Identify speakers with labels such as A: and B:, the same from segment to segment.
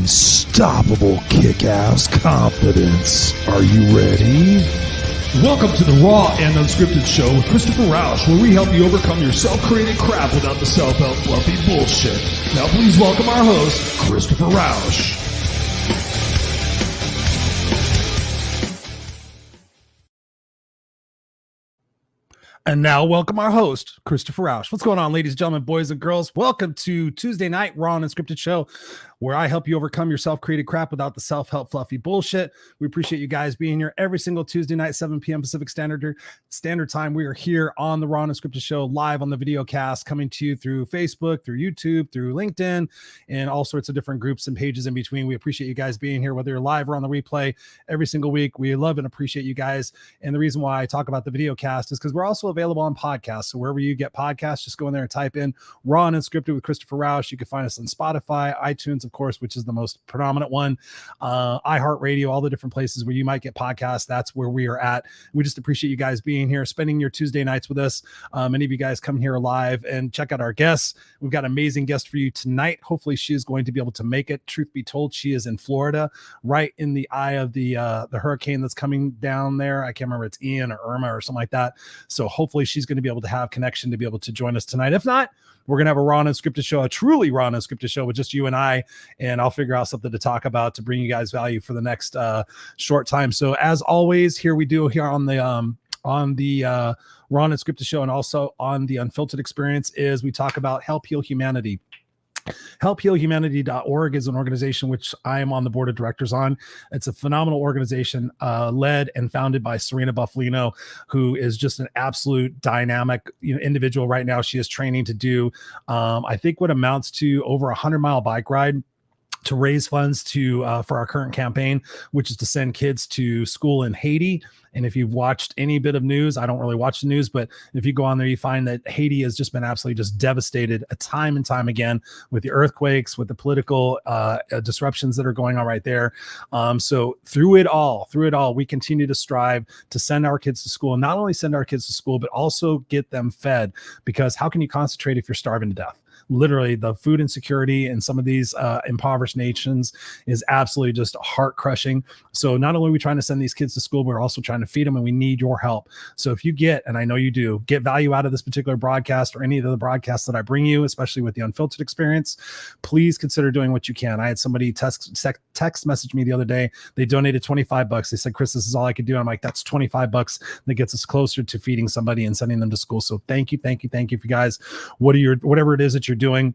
A: Unstoppable kick-ass confidence. Are you ready?
B: Welcome to the Raw and Unscripted Show with Christopher Rausch, where we help you overcome your self-created crap without the self-help fluffy bullshit. Now please welcome our host, Christopher Rausch.
C: And now, welcome our host, Christopher Rausch. What's going on, ladies and gentlemen, boys and girls? Welcome to Tuesday Night Raw Unscripted Show, where I help you overcome your self-created crap without the self-help fluffy bullshit. We appreciate you guys being here every single Tuesday night, 7 p.m. Pacific Standard Time. We are here on the Raw Unscripted Show, live on the video cast, coming to you through Facebook, through YouTube, through LinkedIn, and all sorts of different groups and pages in between. We appreciate you guys being here, whether you're live or on the replay every single week. We love and appreciate you guys. And the reason why I talk about the video cast is because we're also available on podcasts. So wherever you get podcasts, just go in there and type in Raw and Unscripted with Christopher Rausch. You can find us on Spotify, iTunes, of course, which is the most predominant one, iHeartRadio, all the different places where you might get podcasts. That's where we are at. We just appreciate you guys being here, spending your Tuesday nights with us. Many of you guys come here live and check out our guests. We've got an amazing guest for you tonight. Hopefully she is going to be able to make it. Truth be told, she is in Florida, right in the eye of the hurricane that's coming down there. I can't remember, it's Ian or Irma or something like that. So hopefully she's going to be able to have connection to be able to join us tonight. If not, we're going to have a Raw Unscripted Show, a truly Raw Unscripted Show with just you and I, and I'll figure out something to talk about to bring you guys value for the next short time. So as always, here we do here on the Raw Unscripted Show, and also on the Unfiltered Experience, is we talk about Help Heal Humanity. HelpHealHumanity.org is an organization which I am on the board of directors on. It's a phenomenal organization led and founded by Serena Buffalino, who is just an absolute dynamic individual right now. She is training to do, I think, what amounts to over 100-mile bike ride to raise funds for our current campaign, which is to send kids to school in Haiti. And if you've watched any bit of news, I don't really watch the news, but if you go on there, you find that Haiti has just been absolutely just devastated time and time again with the earthquakes, with the political disruptions that are going on right there. So through it all, we continue to strive to send our kids to school, and not only send our kids to school, but also get them fed, because how can you concentrate if you're starving to death? Literally, the food insecurity in some of these impoverished nations is absolutely just heart crushing. So not only are we trying to send these kids to school, but we're also trying to feed them, and we need your help. So if you get, and I know you do, get value out of this particular broadcast or any of the broadcasts that I bring you, especially with the Unfiltered Experience, please consider doing what you can. I had somebody text message me the other day. They donated $25. They said, Chris, this is all I could do. I'm like, that's $25 that gets us closer to feeding somebody and sending them to school. So thank you for you guys. Whatever it is that you're doing.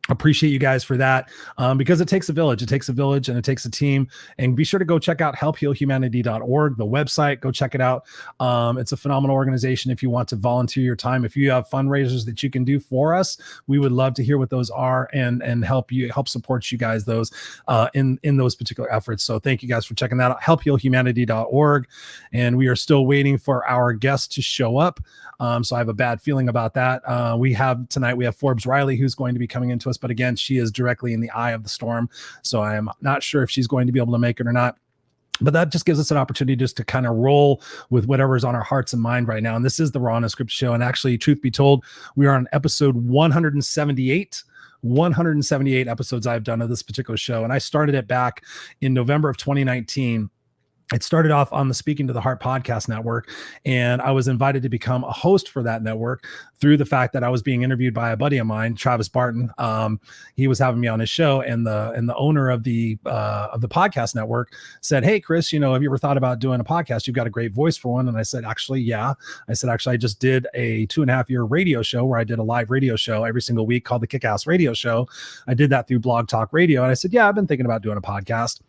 C: Appreciate you guys for that, because it takes a village. It takes a village and it takes a team. And be sure to go check out helphealhumanity.org, the website. Go check it out. It's a phenomenal organization. If you want to volunteer your time, if you have fundraisers that you can do for us, we would love to hear what those are and help support you guys in those particular efforts. So thank you guys for checking that out. Helphealhumanity.org. And we are still waiting for our guest to show up. So I have a bad feeling about that. Tonight we have Forbes Riley, who's going to be coming into us. But again, she is directly in the eye of the storm. So I am not sure if she's going to be able to make it or not. But that just gives us an opportunity just to kind of roll with whatever is on our hearts and mind right now. And this is the Raw Unscripted Show. And actually, truth be told, we are on episode 178. 178 episodes I've done of this particular show. And I started it back in November of 2019. It started off on the Speaking to the Heart podcast network, and I was invited to become a host for that network through the fact that I was being interviewed by a buddy of mine, Travis Barton. He was having me on his show, and the owner of the podcast network said, "Hey, Chris, have you ever thought about doing a podcast? You've got a great voice for one." And I said, "Actually, yeah." I said, "Actually, I just did a 2.5-year radio show where I did a live radio show every single week called the Kickass Radio Show. I did that through Blog Talk Radio." And I said, "Yeah, I've been thinking about doing a podcast."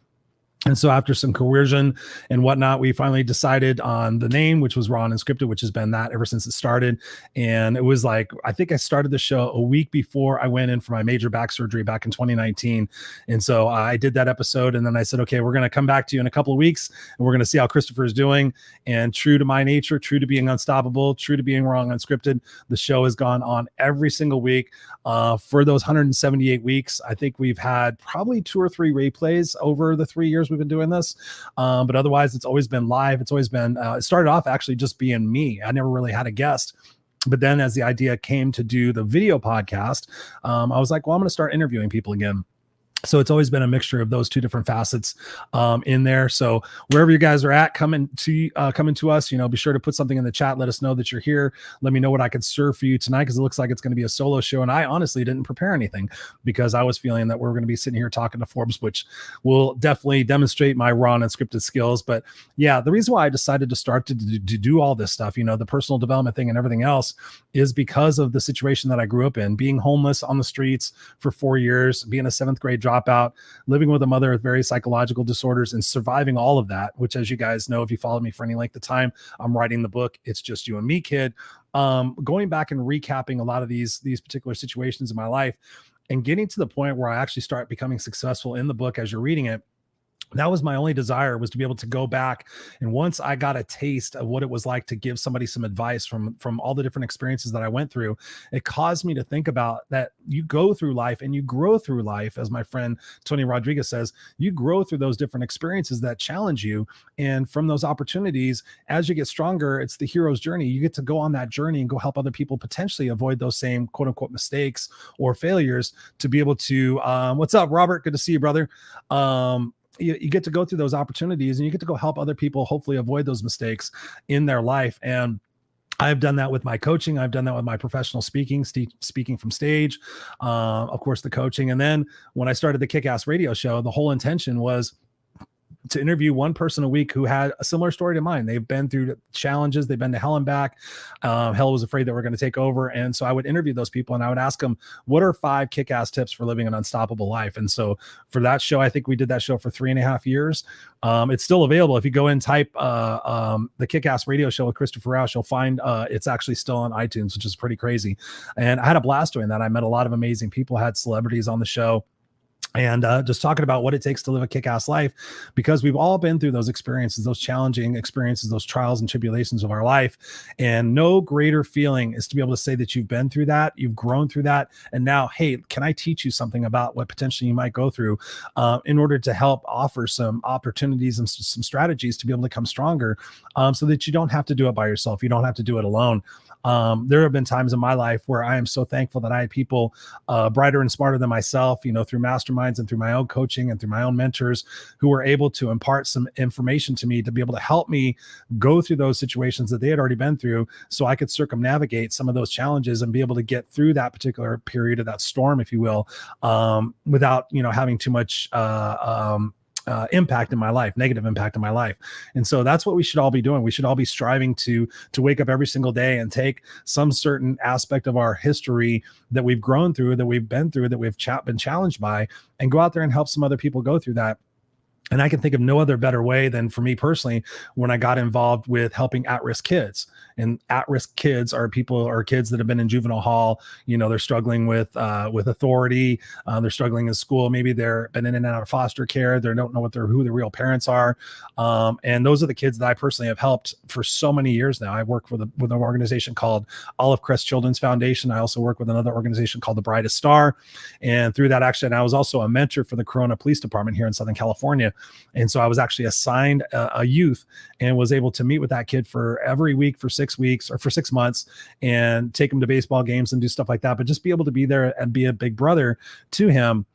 C: And so after some coercion and whatnot, we finally decided on the name, which was Raw Unscripted, which has been that ever since it started. And it was like, I think I started the show a week before I went in for my major back surgery back in 2019. And so I did that episode. And then I said, okay, we're going to come back to you in a couple of weeks and we're going to see how Christopher is doing. And true to my nature, true to being unstoppable, true to being Raw Unscripted, the show has gone on every single week. For those 178 weeks, I think we've had probably 2 or 3 replays over the 3 years we've been doing this. But otherwise, it's always been live. It's always been, it started off actually just being me. I never really had a guest. But then as the idea came to do the video podcast, I was like, well, I'm going to start interviewing people again. So it's always been a mixture of those two different facets in there. So wherever you guys are at, coming to us, be sure to put something in the chat. Let us know that you're here. Let me know what I could serve for you tonight, because it looks like it's going to be a solo show. And I honestly didn't prepare anything, because I was feeling that we're going to be sitting here talking to Forbes, which will definitely demonstrate my raw and unscripted skills. But yeah, the reason why I decided to start to do all this stuff, the personal development thing and everything else, is because of the situation that I grew up in, being homeless on the streets for 4 years, being a 7th grade dropout, living with a mother with various psychological disorders, and surviving all of that, which, as you guys know, if you followed me for any length of time, I'm writing the book, It's Just You and Me, Kid. Going back and recapping a lot of these particular situations in my life, and getting to the point where I actually start becoming successful in the book as you're reading it. That was my only desire, was to be able to go back. And once I got a taste of what it was like to give somebody some advice from all the different experiences that I went through, it caused me to think about that you go through life and you grow through life. As my friend Tony Rodriguez says, you grow through those different experiences that challenge you. And from those opportunities, as you get stronger, it's the hero's journey. You get to go on that journey and go help other people potentially avoid those same quote unquote mistakes or failures, to be able to, what's up, Robert? Good to see you, brother. You get to go through those opportunities, and you get to go help other people hopefully avoid those mistakes in their life. And I've done that with my coaching. I've done that with my professional speaking from stage, of course, the coaching. And then when I started the Kickass radio show, the whole intention was to interview one person a week who had a similar story to mine. They've been through challenges. They've been to hell and back. Hell was afraid that we're going to take over. And so I would interview those people, and I would ask them, what are 5 kick-ass tips for living an unstoppable life? And so for that show, I think we did that show for 3.5 years. It's still available. If you go and type the Kickass radio show with Christopher Rausch, you'll find it's actually still on iTunes, which is pretty crazy. And I had a blast doing that. I met a lot of amazing people, had celebrities on the show. And just talking about what it takes to live a kick-ass life, because we've all been through those experiences, those challenging experiences, those trials and tribulations of our life. And no greater feeling is to be able to say that you've been through that, you've grown through that. And now, hey, can I teach you something about what potentially you might go through in order to help offer some opportunities and some strategies to be able to come stronger, so that you don't have to do it by yourself. You don't have to do it alone. There have been times in my life where I am so thankful that I had people brighter and smarter than myself, through masterminds and through my own coaching and through my own mentors, who were able to impart some information to me to be able to help me go through those situations that they had already been through, so I could circumnavigate some of those challenges and be able to get through that particular period of that storm, if you will, without, having too much impact in my life, negative impact in my life. And so that's what we should all be doing. We should all be striving to wake up every single day and take some certain aspect of our history that we've grown through, that we've been through, that we've been challenged by, and go out there and help some other people go through that. And I can think of no other better way than, for me personally, when I got involved with helping at-risk kids. And at-risk kids are kids that have been in juvenile hall. They're struggling with authority. They're struggling in school. Maybe they're been in and out of foster care. They don't know who their real parents are. And those are the kids that I personally have helped for so many years now. I work with an organization called Olive Crest Children's Foundation. I also work with another organization called The Brightest Star. And through that action, I was also a mentor for the Corona Police Department here in Southern California. And so I was actually assigned a youth, and was able to meet with that kid for every week for 6 weeks or for 6 months, and take him to baseball games and do stuff like that. But just be able to be there and be a big brother to him.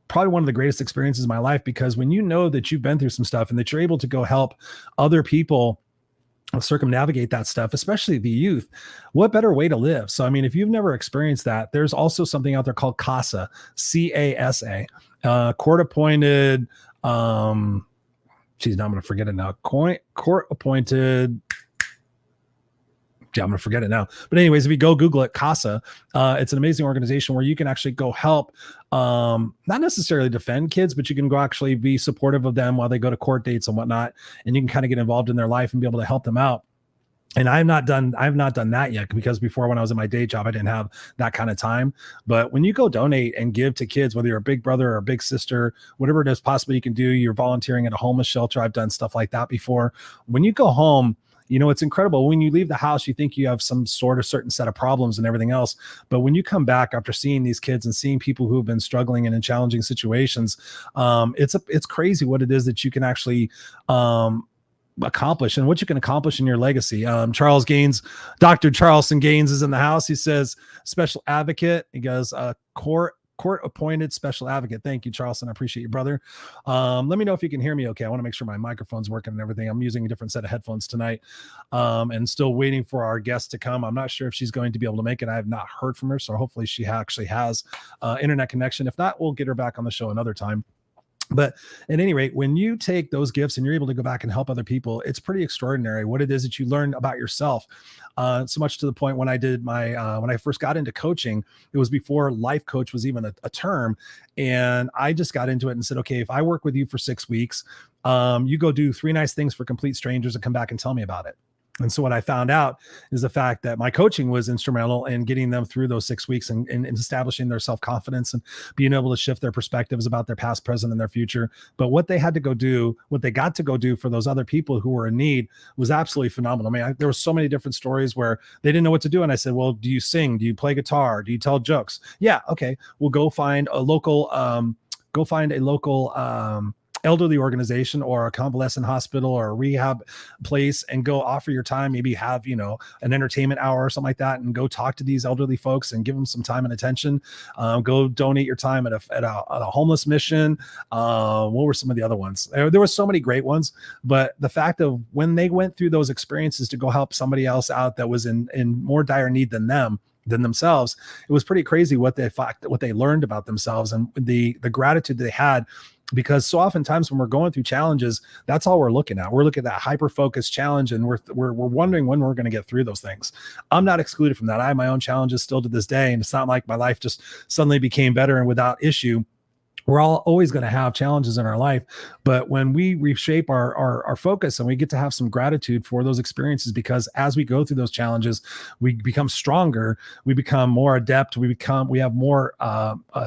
C: Probably one of the greatest experiences of my life, because when you know that you've been through some stuff and that you're able to go help other people circumnavigate that stuff, especially the youth, what better way to live? So, I mean, if you've never experienced that, there's also something out there called CASA, C-A-S-A, court-appointed, now I'm going to forget it now. Court appointed. Yeah, I'm going to forget it now. But anyways, if you go Google it, CASA, it's an amazing organization where you can actually go help, not necessarily defend kids, but you can go actually be supportive of them while they go to court dates and whatnot. And you can kind of get involved in their life and be able to help them out. And I've not done that yet, because before, when I was in my day job, I didn't have that kind of time. But when you go donate and give to kids, whether you're a big brother or a big sister, whatever it is possibly you can do, you're volunteering at a homeless shelter. I've done stuff like that before. When you go home, it's incredible. When you leave the house, you think you have some sort of certain set of problems and everything else. But when you come back after seeing these kids and seeing people who have been struggling and in challenging situations, it's crazy what it is that you can actually, accomplish, and what you can accomplish in your legacy. Charles Gaines, Dr. Charleston Gaines is in the house. He says, special advocate. He goes, court court-appointed special advocate. Thank you, Charleston. I appreciate you, brother. Let me know if you can hear me okay. I want to make sure my microphone's working and everything. I'm using a different set of headphones tonight, and still waiting for our guest to come. I'm not sure if she's going to be able to make it. I have not heard from her, so hopefully she actually has internet connection. If not, we'll get her back on the show another time. But at any rate, when you take those gifts and you're able to go back and help other people, it's pretty extraordinary what it is that you learn about yourself. So much to the point when I did when I first got into coaching, it was before life coach was even a term. And I just got into it and said, okay, if I work with you for 6 weeks, you go do 3 nice things for complete strangers and come back and tell me about it. And so what I found out is the fact that my coaching was instrumental in getting them through those 6 weeks and establishing their self-confidence and being able to shift their perspectives about their past, present, and their future. But what they got to go do for those other people who were in need was absolutely phenomenal. I mean, there were so many different stories where they didn't know what to do. And I said, well, do you sing? Do you play guitar? Do you tell jokes? Yeah. Okay. We'll go find a local, elderly organization or a convalescent hospital or a rehab place and go offer your time, maybe have, an entertainment hour or something like that, and go talk to these elderly folks and give them some time and attention. Go donate your time at a homeless mission. What were some of the other ones? There were so many great ones, but the fact of when they went through those experiences to go help somebody else out that was in more dire need than themselves, it was pretty crazy what they learned about themselves and the gratitude they had. Because so oftentimes when we're going through challenges, that's all we're looking at. We're looking at that hyper-focused challenge, and we're wondering when we're going to get through those things. I'm not excluded from that. I have my own challenges still to this day, and it's not like my life just suddenly became better and without issue. We're all always going to have challenges in our life, but when we reshape our focus and we get to have some gratitude for those experiences, because as we go through those challenges, we become stronger, we become more adept, we have more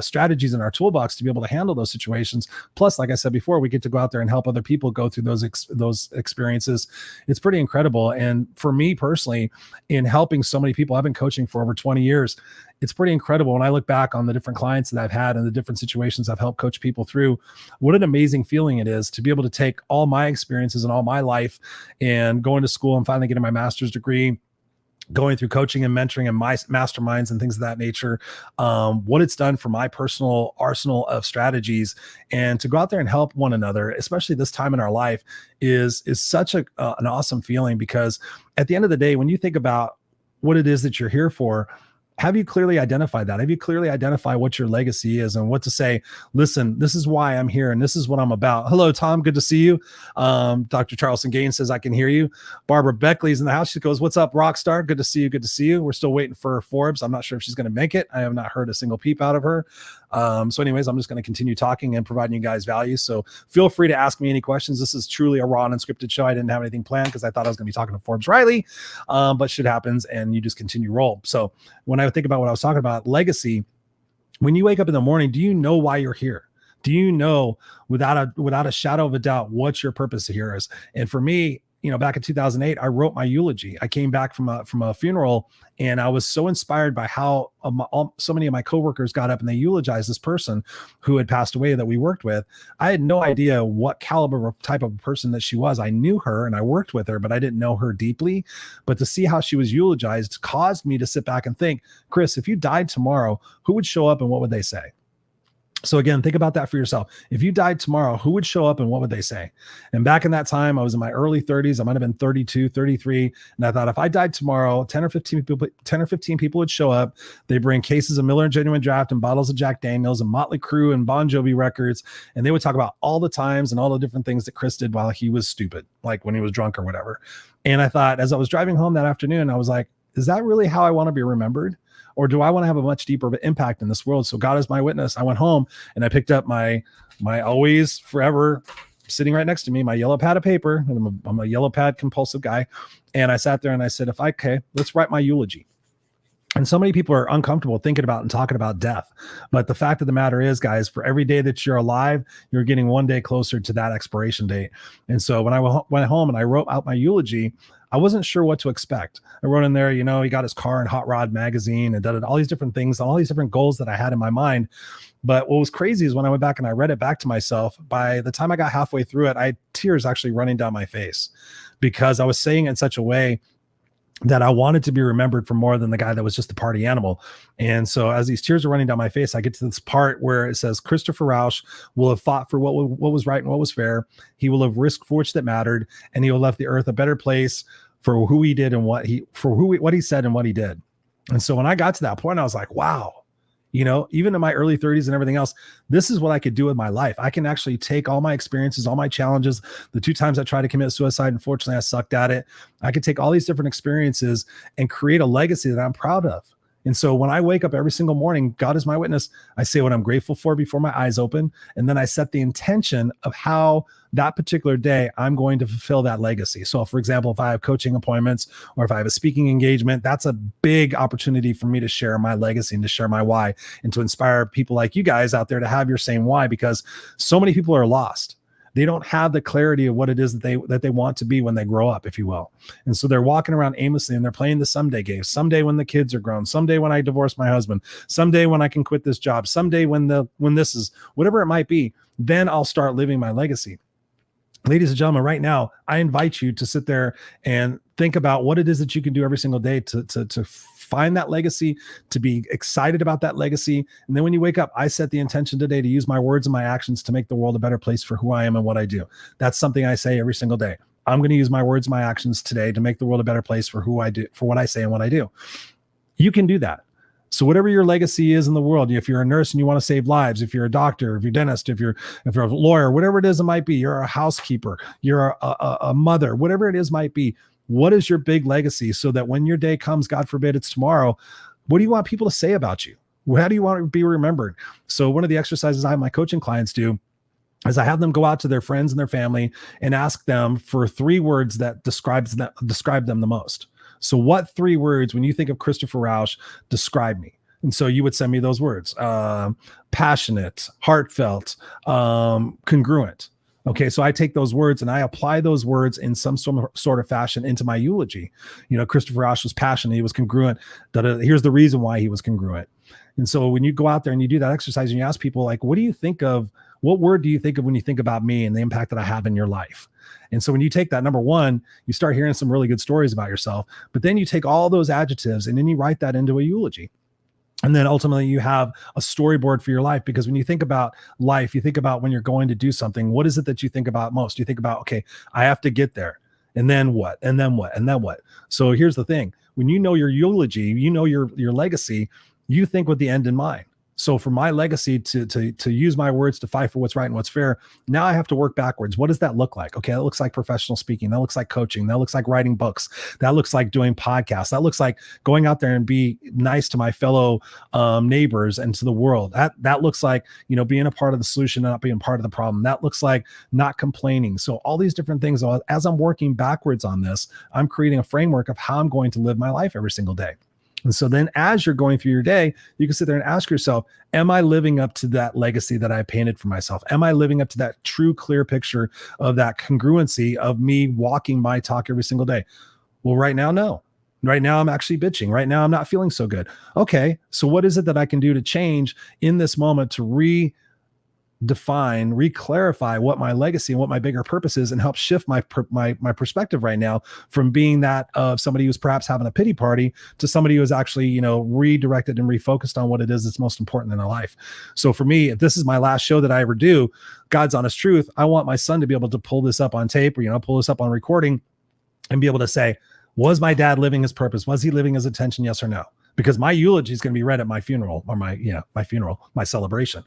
C: strategies in our toolbox to be able to handle those situations. Plus, like I said before, we get to go out there and help other people go through those experiences. It's pretty incredible. And for me personally, in helping so many people, I've been coaching for over 20 years. It's pretty incredible when I look back on the different clients that I've had and the different situations I've helped coach people through. What an amazing feeling it is to be able to take all my experiences and all my life and going to school and finally getting my master's degree, going through coaching and mentoring and my masterminds and things of that nature, what it's done for my personal arsenal of strategies, and to go out there and help one another, especially this time in our life, is such an awesome feeling. Because at the end of the day, when you think about what it is that you're here for, have you clearly identified that? Have you clearly identified what your legacy is and what to say? Listen, this is why I'm here and this is what I'm about. Hello, Tom. Good to see you. Dr. Charleston Gaines says, I can hear you. Barbara Beckley's in the house. She goes, what's up, Rockstar? Good to see you. Good to see you. We're still waiting for Forbes. I'm not sure if she's going to make it. I have not heard a single peep out of her. So anyways, I'm just going to continue talking and providing you guys value. So feel free to ask me any questions. This is truly a raw and unscripted show. I didn't have anything planned because I thought I was going to be talking to Forbes Riley, but shit happens and you just continue roll. So when I think about what I was talking about, legacy, when you wake up in the morning, do you know why you're here? Do you know without a shadow of a doubt what your purpose here is? And for me, back in 2008, I wrote my eulogy. I came back from a funeral, and I was so inspired by how so many of my coworkers got up and they eulogized this person who had passed away that we worked with. I had no idea what caliber of type of person that she was. I knew her and I worked with her, but I didn't know her deeply. But to see how she was eulogized caused me to sit back and think, Chris, if you died tomorrow, who would show up and what would they say? So again, think about that for yourself. If you died tomorrow, who would show up and what would they say? And back in that time, I was in my early 30s. I might have been 32, 33. And I thought if I died tomorrow, 10 or 15 people would show up. They bring cases of Miller Genuine Draft and bottles of Jack Daniels and Motley Crue and Bon Jovi records. And they would talk about all the times and all the different things that Chris did while he was stupid, like when he was drunk or whatever. And I thought, as I was driving home that afternoon, I was like, is that really how I want to be remembered? Or do I want to have a much deeper impact in this world? So God is my witness. I went home and I picked up my always forever sitting right next to me, my yellow pad of paper. And I'm a yellow pad compulsive guy. And I sat there and I said, let's write my eulogy. And so many people are uncomfortable thinking about and talking about death. But the fact of the matter is, guys, for every day that you're alive, you're getting one day closer to that expiration date. And so when I went home and I wrote out my eulogy, I wasn't sure what to expect. I wrote in there, he got his car in Hot Rod magazine and did all these different things, all these different goals that I had in my mind. But what was crazy is when I went back and I read it back to myself, by the time I got halfway through it, I had tears actually running down my face because I was saying it in such a way that I wanted to be remembered for more than the guy that was just a party animal. And so as these tears are running down my face, I get to this part where it says, Christopher Rausch will have fought for what was right and what was fair. He will have risked for which that mattered, and he will have left the earth a better place for who he did and what he said and what he did. And so when I got to that point, I was like, wow, even in my early 30s and everything else, this is what I could do with my life. I can actually take all my experiences, all my challenges. The 2 times I tried to commit suicide, unfortunately, I sucked at it. I could take all these different experiences and create a legacy that I'm proud of. And so when I wake up every single morning, God is my witness, I say what I'm grateful for before my eyes open. And then I set the intention of how that particular day I'm going to fulfill that legacy. So for example, if I have coaching appointments or if I have a speaking engagement, that's a big opportunity for me to share my legacy and to share my why and to inspire people like you guys out there to have your same why, because so many people are lost. They don't have the clarity of what it is that they want to be when they grow up, if you will. And so they're walking around aimlessly and they're playing the someday game. Someday when the kids are grown, someday when I divorce my husband, someday when I can quit this job, someday when this is whatever it might be, then I'll start living my legacy. Ladies and gentlemen, right now, I invite you to sit there and think about what it is that you can do every single day to find that legacy, to be excited about that legacy. And then when you wake up, I set the intention today to use my words and my actions to make the world a better place for who I am and what I do. That's something I say every single day. I'm going to use my words and my actions today to make the world a better place for who I do, for what I say and what I do. You can do that. So whatever your legacy is in the world, if you're a nurse and you want to save lives, if you're a doctor, if you're a dentist, if you're a lawyer, whatever it is it might be, you're a housekeeper, you're a mother, whatever it is might be, what is your big legacy so that when your day comes, God forbid it's tomorrow, what do you want people to say about you? How do you want to be remembered? So one of the exercises I have my coaching clients do is I have them go out to their friends and their family and ask them for 3 words that describe them the most. So what 3 words, when you think of Christopher Rausch, describe me? And so you would send me those words: passionate, heartfelt, congruent. Okay, so I take those words and I apply those words in some sort of fashion into my eulogy. Christopher Rausch was passionate, he was congruent. Here's the reason why he was congruent. And so when you go out there and you do that exercise and you ask people, like, what word do you think of when you think about me and the impact that I have in your life? And so when you take that, number one, you start hearing some really good stories about yourself, but then you take all those adjectives and then you write that into a eulogy. And then ultimately you have a storyboard for your life, because when you think about life, you think about when you're going to do something, what is it that you think about most? You think about, okay, I have to get there. And then what? And then what? And then what? So here's the thing. When you know your eulogy, you know your legacy, you think with the end in mind. So for my legacy to use my words to fight for what's right and what's fair, now I have to work backwards. What does that look like? Okay, that looks like professional speaking. That looks like coaching. That looks like writing books. That looks like doing podcasts. That looks like going out there and be nice to my fellow neighbors and to the world. That looks like, being a part of the solution, not being part of the problem. That looks like not complaining. So all these different things, as I'm working backwards on this, I'm creating a framework of how I'm going to live my life every single day. And so then as you're going through your day, you can sit there and ask yourself, am I living up to that legacy that I painted for myself? Am I living up to that true, clear picture of that congruency of me walking my talk every single day? Well, right now, no. Right now, I'm actually bitching. Right now, I'm not feeling so good. Okay, so what is it that I can do to change in this moment to re-clarify what my legacy and what my bigger purpose is, and help shift my perspective right now from being that of somebody who's perhaps having a pity party to somebody who is actually, redirected and refocused on what it is that's most important in their life. So for me, if this is my last show that I ever do, God's honest truth, I want my son to be able to pull this up on tape or, pull this up on recording and be able to say, was my dad living his purpose? Was he living his intention? Yes or no? Because my eulogy is going to be read at my funeral, or my celebration.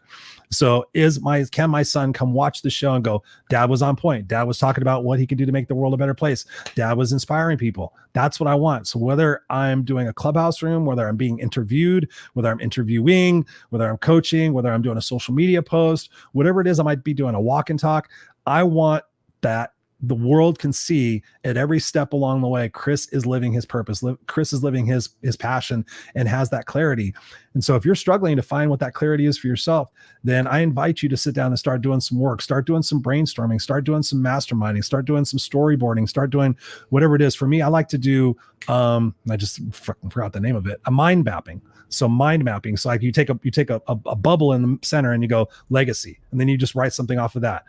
C: So can my son come watch the show and go, Dad was on point. Dad was talking about what he could do to make the world a better place. Dad was inspiring people. That's what I want. So whether I'm doing a clubhouse room, whether I'm being interviewed, whether I'm interviewing, whether I'm coaching, whether I'm doing a social media post, whatever it is, I might be doing a walk and talk. I want that the world can see at every step along the way, Chris is living his purpose. Chris is living his passion and has that clarity. And so if you're struggling to find what that clarity is for yourself, then I invite you to sit down and start doing some work, start doing some brainstorming, start doing some masterminding, start doing some storyboarding, start doing whatever it is. For me, I like to do, I just forgot the name of it, a mind mapping. So mind mapping. So like you take a bubble in the center and you go legacy, and then you just write something off of that.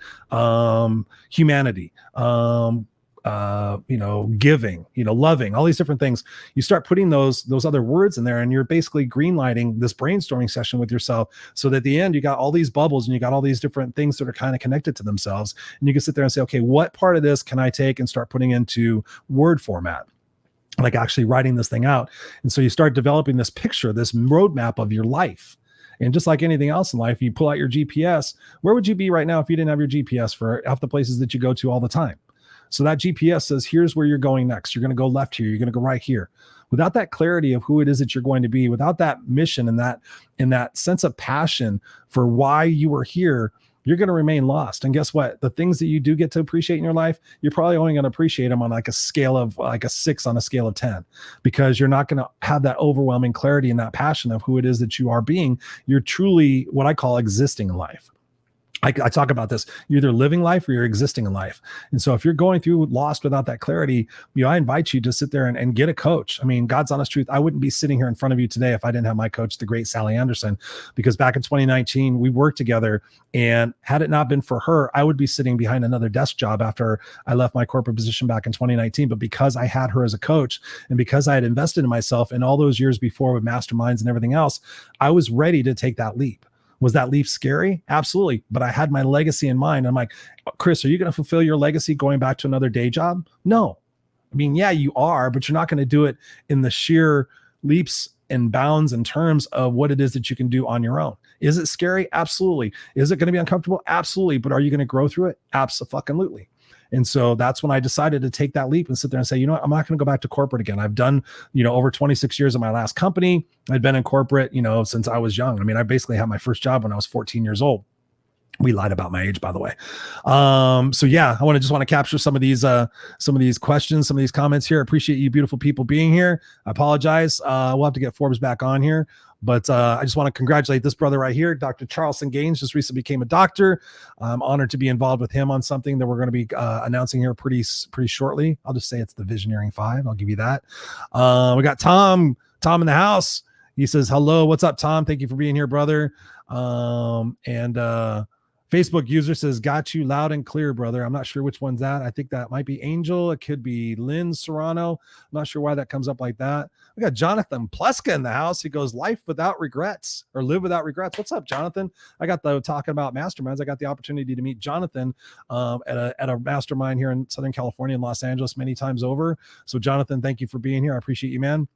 C: Humanity, giving, loving, all these different things. You start putting those other words in there, and you're basically greenlighting this brainstorming session with yourself, so that at the end you got all these bubbles and you got all these different things that are kind of connected to themselves, and you can sit there and say, okay, what part of this can I take and start putting into word format, like actually writing this thing out. And so you start developing this picture, this roadmap of your life. And just like anything else in life, you pull out your GPS. Where would you be right now if you didn't have your GPS for half the places that you go to all the time? So that GPS says, here's where you're going next. You're going to go left here. You're going to go right here. Without that clarity of who it is that you're going to be, without that mission and that sense of passion for why you were here, you're going to remain lost. And guess what? The things that you do get to appreciate in your life, you're probably only going to appreciate them on like a scale of like a 6 on a scale of 10, because you're not going to have that overwhelming clarity and that passion of who it is that you are being. You're truly what I call existing in life. I talk about this. You're either living life or you're existing in life. And so if you're going through lost without that clarity, I invite you to sit there and get a coach. I mean, God's honest truth, I wouldn't be sitting here in front of you today if I didn't have my coach, the great Sally Anderson, because back in 2019, we worked together, and had it not been for her, I would be sitting behind another desk job after I left my corporate position back in 2019. But because I had her as a coach, and because I had invested in myself in all those years before with masterminds and everything else, I was ready to take that leap. Was that leap scary? Absolutely. But I had my legacy in mind. I'm like, Chris, are you going to fulfill your legacy going back to another day job? No. I mean, yeah, you are, but you're not going to do it in the sheer leaps and bounds in terms of what it is that you can do on your own. Is it scary? Absolutely. Is it going to be uncomfortable? Absolutely. But are you going to grow through it? Absolutely. And so that's when I decided to take that leap and sit there and say, you know what, I'm not going to go back to corporate again. I've done, over 26 years of my last company. I'd been in corporate, since I was young. I mean, I basically had my first job when I was 14 years old. We lied about my age, by the way. So yeah, I want to capture some of these questions, some of these comments here. I appreciate you beautiful people being here. I apologize. We'll have to get Forbes back on here. But I just want to congratulate this brother right here. Dr. Charleston Gaines just recently became a doctor. I'm honored to be involved with him on something that we're going to be announcing here pretty shortly. I'll just say it's the Visioneering 5. I'll give you that. We got Tom in the house. He says, hello, what's up, Tom? Thank you for being here, brother. Facebook user says, got you loud and clear, brother. I'm not sure which one's that. I think that might be Angel. It could be Lynn Serrano. I'm not sure why that comes up like that. We got Jonathan Pleska in the house. He goes, live without regrets. What's up, Jonathan? I got talking about masterminds. I got the opportunity to meet Jonathan at a mastermind here in Southern California in Los Angeles many times over. So Jonathan, thank you for being here. I appreciate you, man.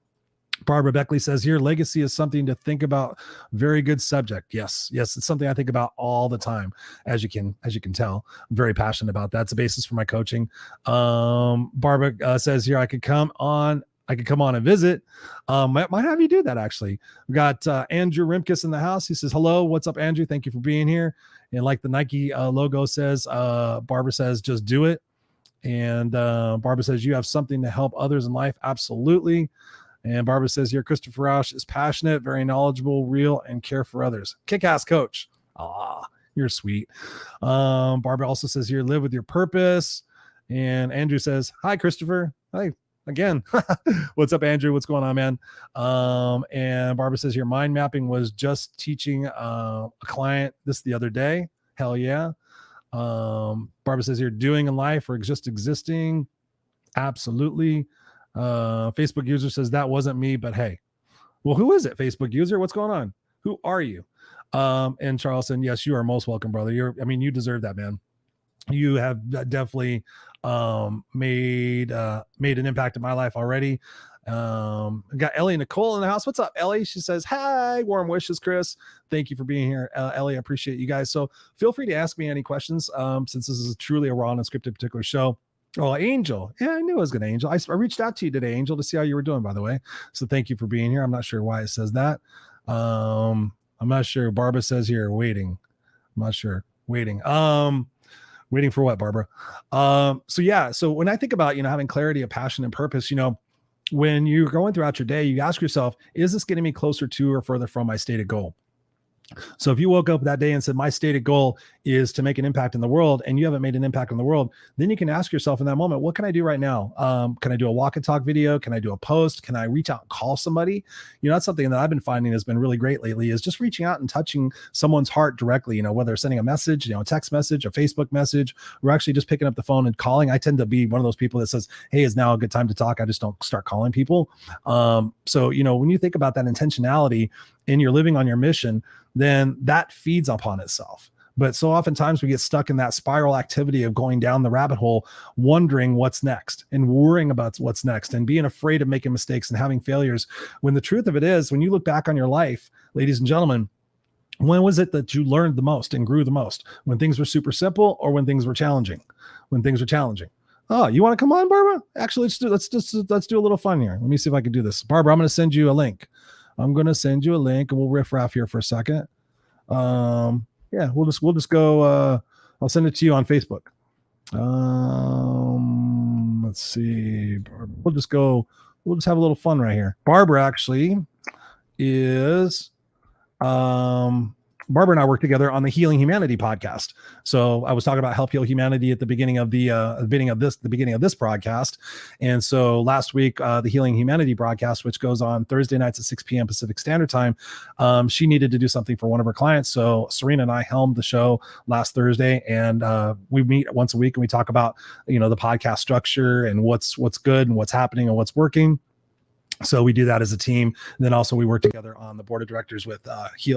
C: Barbara Beckley says here, legacy is something to think about. Very good subject. Yes. It's something I think about all the time. As you can tell, I'm very passionate about that. It's the basis for my coaching. Barbara says here, I could come on and visit. Might have you do that, actually. We got Andrew Rimkus in the house. He says, hello, what's up, Andrew? Thank you for being here. And like the Nike logo says, Barbara says, just do it. And Barbara says, you have something to help others in life. Absolutely. And Barbara says here, Christopher Rausch is passionate, very knowledgeable, real, and care for others. Kick-ass coach. You're sweet. Barbara also says here, live with your purpose. And Andrew says, hi, Christopher. Hi again. What's up, Andrew? What's going on, man? And Barbara says here, mind mapping was just teaching a client this the other day. Hell yeah. Barbara says here, doing in life or just existing. Absolutely. Facebook user says that wasn't me, but hey, well, who is it? Facebook user, what's going on? Who are you? And Charleston, yes, you are most welcome, brother. You deserve that, man. You have definitely made an impact in my life already. Got Ellie Nicole in the house. What's up, Ellie? She says, hi, warm wishes, Chris. Thank you for being here, Ellie. I appreciate you guys. So feel free to ask me any questions, since this is truly a raw and unscripted particular show. Oh, Angel. Yeah, I knew it was good, Angel. I reached out to you today, Angel, to see how you were doing, by the way. So thank you for being here. I'm not sure why it says that. I'm not sure. Barbara says here, waiting. I'm not sure. Waiting. Waiting for what, Barbara? So when I think about, having clarity of passion and purpose, when you're going throughout your day, you ask yourself, is this getting me closer to or further from my stated goal? So if you woke up that day and said, my stated goal is to make an impact in the world, and you haven't made an impact in the world, then you can ask yourself in that moment, what can I do right now? Can I do a walk and talk video? Can I do a post? Can I reach out and call somebody? That's something that I've been finding has been really great lately, is just reaching out and touching someone's heart directly, whether sending a message, a text message, a Facebook message, or actually just picking up the phone and calling. I tend to be one of those people that says, hey, is now a good time to talk? I just don't start calling people. So when you think about that intentionality and you're living on your mission, then that feeds upon itself. But so oftentimes we get stuck in that spiral activity of going down the rabbit hole, wondering what's next and worrying about what's next and being afraid of making mistakes and having failures. When the truth of it is, when you look back on your life, ladies and gentlemen, when was it that you learned the most and grew the most? When things were super simple, or when things were challenging? When things were challenging. Oh, you want to come on, Barbara? Actually, let's do a little fun here. Let me see if I can do this. Barbara, I'm going to send you a link. I'm going to send you a link, and we'll riff raff here for a second. Yeah, we'll just go. I'll send it to you on Facebook. Let's see. We'll just have a little fun right here. Barbara actually is, Barbara and I work together on the Healing Humanity podcast. So I was talking about help heal humanity at the beginning of the beginning of this broadcast. And so last week, the Healing Humanity broadcast, which goes on Thursday nights at 6 p.m. Pacific Standard Time, she needed to do something for one of her clients. So Serena and I helmed the show last Thursday, and we meet once a week and we talk about, the podcast structure and what's good and what's happening and what's working. So we do that as a team. And then also we work together on the board of directors with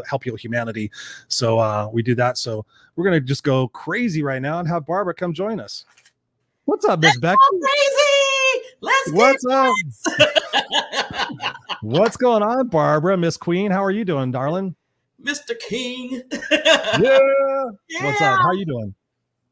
C: Help Heal Humanity. So we do that. So we're going to just go crazy right now and have Barbara come join us. What's up, Miss Beck?
D: Crazy.
C: What's up? What's going on, Barbara? Miss Queen, how are you doing, darling?
D: Mr. King.
C: Yeah. What's up? How are you doing?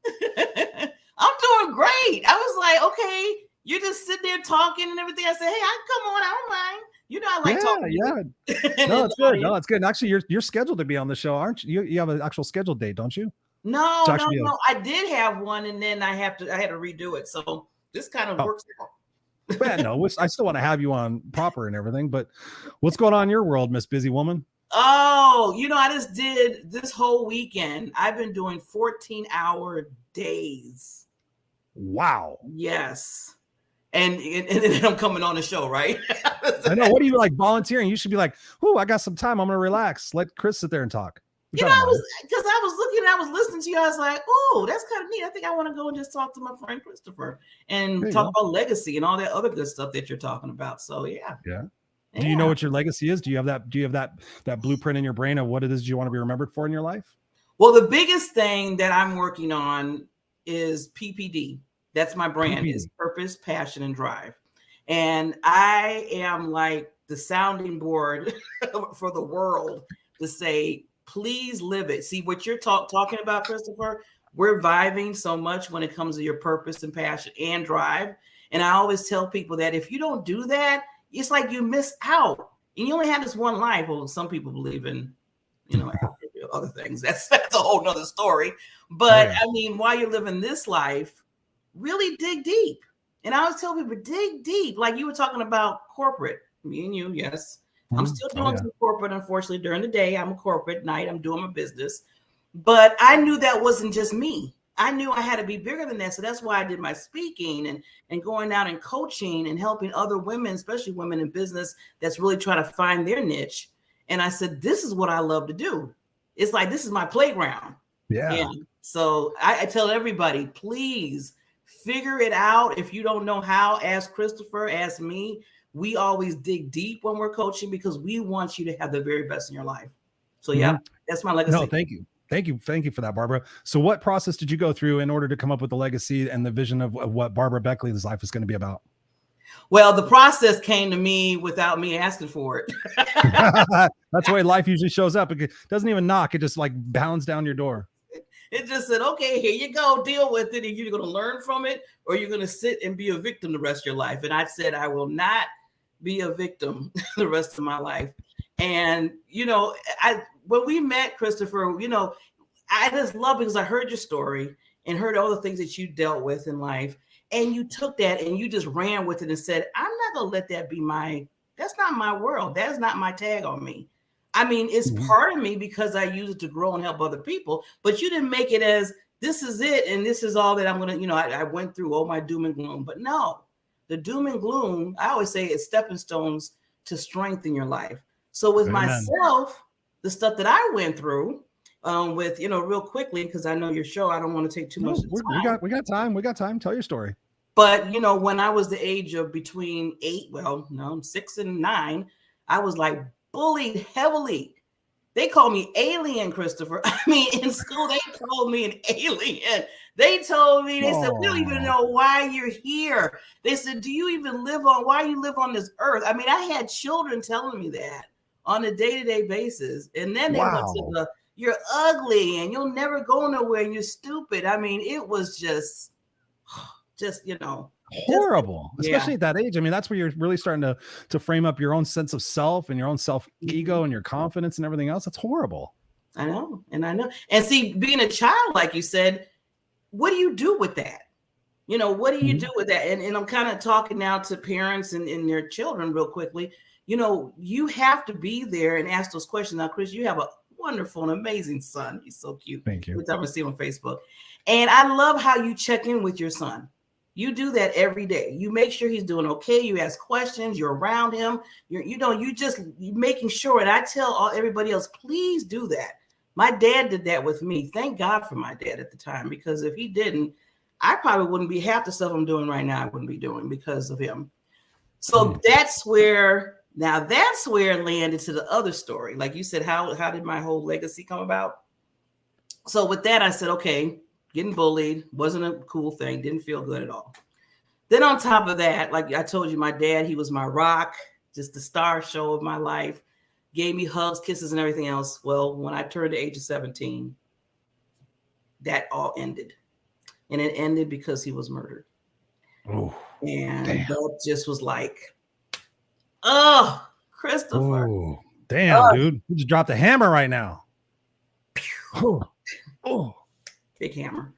D: I'm doing great. I was like, okay, you're just sitting there talking and everything. I said, hey, I come on, I don't mind. I like talking.
C: Yeah. No, it's good. No, it's good. And actually, you're scheduled to be on the show, aren't you? You have an actual scheduled date, don't you?
D: No. I did have one, and then I had to redo it. So this kind of works out.
C: Man, no, I still want to have you on proper and everything. But what's going on in your world, Miss Busy Woman?
D: Oh, I just did this whole weekend. I've been doing 14-hour days.
C: Wow.
D: Yes. And then I'm coming on the show, right?
C: I know. What are you like volunteering? You should be like, "Oh, I got some time. I'm gonna relax. Let Chris sit there and talk."
D: I was listening to you. I was like, "Oh, that's kind of neat. I think I want to go and just talk to my friend Christopher and talk about legacy and all that other good stuff that you're talking about." So yeah.
C: Do you know what your legacy is? Do you have that blueprint in your brain of what it is you want to be remembered for in your life?
D: Well, the biggest thing that I'm working on is PPD. That's my brand. Is purpose, passion, and drive. And I am like the sounding board for the world to say, please live it. See what you're talking about, Christopher? We're vibing so much when it comes to your purpose and passion and drive. And I always tell people that if you don't do that, it's like you miss out. And you only have this one life. Well, some people believe in, other things. That's a whole nother story. But I mean, while you're living this life, really dig deep. And I always tell people, dig deep. Like you were talking about corporate, me and you, yes. I'm still doing some corporate, unfortunately, during the day. I'm a corporate, at night, I'm doing my business. But I knew that wasn't just me. I knew I had to be bigger than that. So that's why I did my speaking and going out and coaching and helping other women, especially women in business that's really trying to find their niche. And I said, this is what I love to do. It's like, this is my playground.
C: Yeah.
D: So I tell everybody, please figure it out. If you don't know how, ask Christopher, ask me. We always dig deep when we're coaching because we want you to have the very best in your life. So that's my legacy.
C: No, thank you. Thank you for that, Barbara. So what process did you go through in order to come up with the legacy and the vision of what Barbara Beckley's life is going to be about?
D: Well, the process came to me without me asking for it.
C: That's the way life usually shows up. It doesn't even knock. It just like bounds down your door.
D: It just said, okay, here you go, deal with it. And you're going to learn from it, or you're going to sit and be a victim the rest of your life. And I said, I will not be a victim the rest of my life. And, when we met, Christopher, I just love because I heard your story and heard all the things that you dealt with in life. And you took that and you just ran with it and said, I'm not going to let that be that's not my world. That's not my tag on me. I mean, it's part of me because I use it to grow and help other people, but you didn't make it as this is it and this is all that I'm going to, I went through all my doom and gloom. But no, the doom and gloom, I always say it's stepping stones to strengthen your life. So with myself, the stuff that I went through with, real quickly, because I know your show, I don't want to take too much time.
C: We got time. We got time. Tell your story.
D: But, when I was the age of between 6 and 9, I was like bullied heavily. They called me alien, Christopher. I mean, in school, they called me an alien. They told me, they said, we don't even know why you're here. They said, do you even why you live on this earth? I mean, I had children telling me that on a day-to-day basis. And then they went to you're ugly and you'll never go nowhere and you're stupid. I mean, it was just
C: horrible, especially at that age. I mean, that's where you're really starting to frame up your own sense of self and your own self ego and your confidence and everything else. That's horrible.
D: I know. And see, being a child, like you said, what do you do with that? What do you do with that? And I'm kind of talking now to parents and their children real quickly. You have to be there and ask those questions. Now, Chris, you have a wonderful and amazing son. He's so cute.
C: Thank you.
D: Every time I see him on Facebook. And I love how you check in with your son. You do that every day. You make sure he's doing okay. You ask questions. You're around him. You're just making sure. And I tell everybody else, please do that. My dad did that with me. Thank God for my dad at the time, because if he didn't, I probably wouldn't be half the stuff I'm doing right now. I wouldn't be doing because of him. So that's where it landed to the other story. Like you said, how did my whole legacy come about? So with that, I said, okay, getting bullied wasn't a cool thing. Didn't feel good at all. Then on top of that, like I told you, my dad, he was my rock, just the star show of my life, gave me hugs, kisses, and everything else. Well, when I turned the age of 17, that all ended. And it ended because he was murdered.
C: Oh,
D: and that just was like, oh, Christopher.
C: Oh, damn, dude. You just dropped a hammer right now.
D: Oh. Big hammer.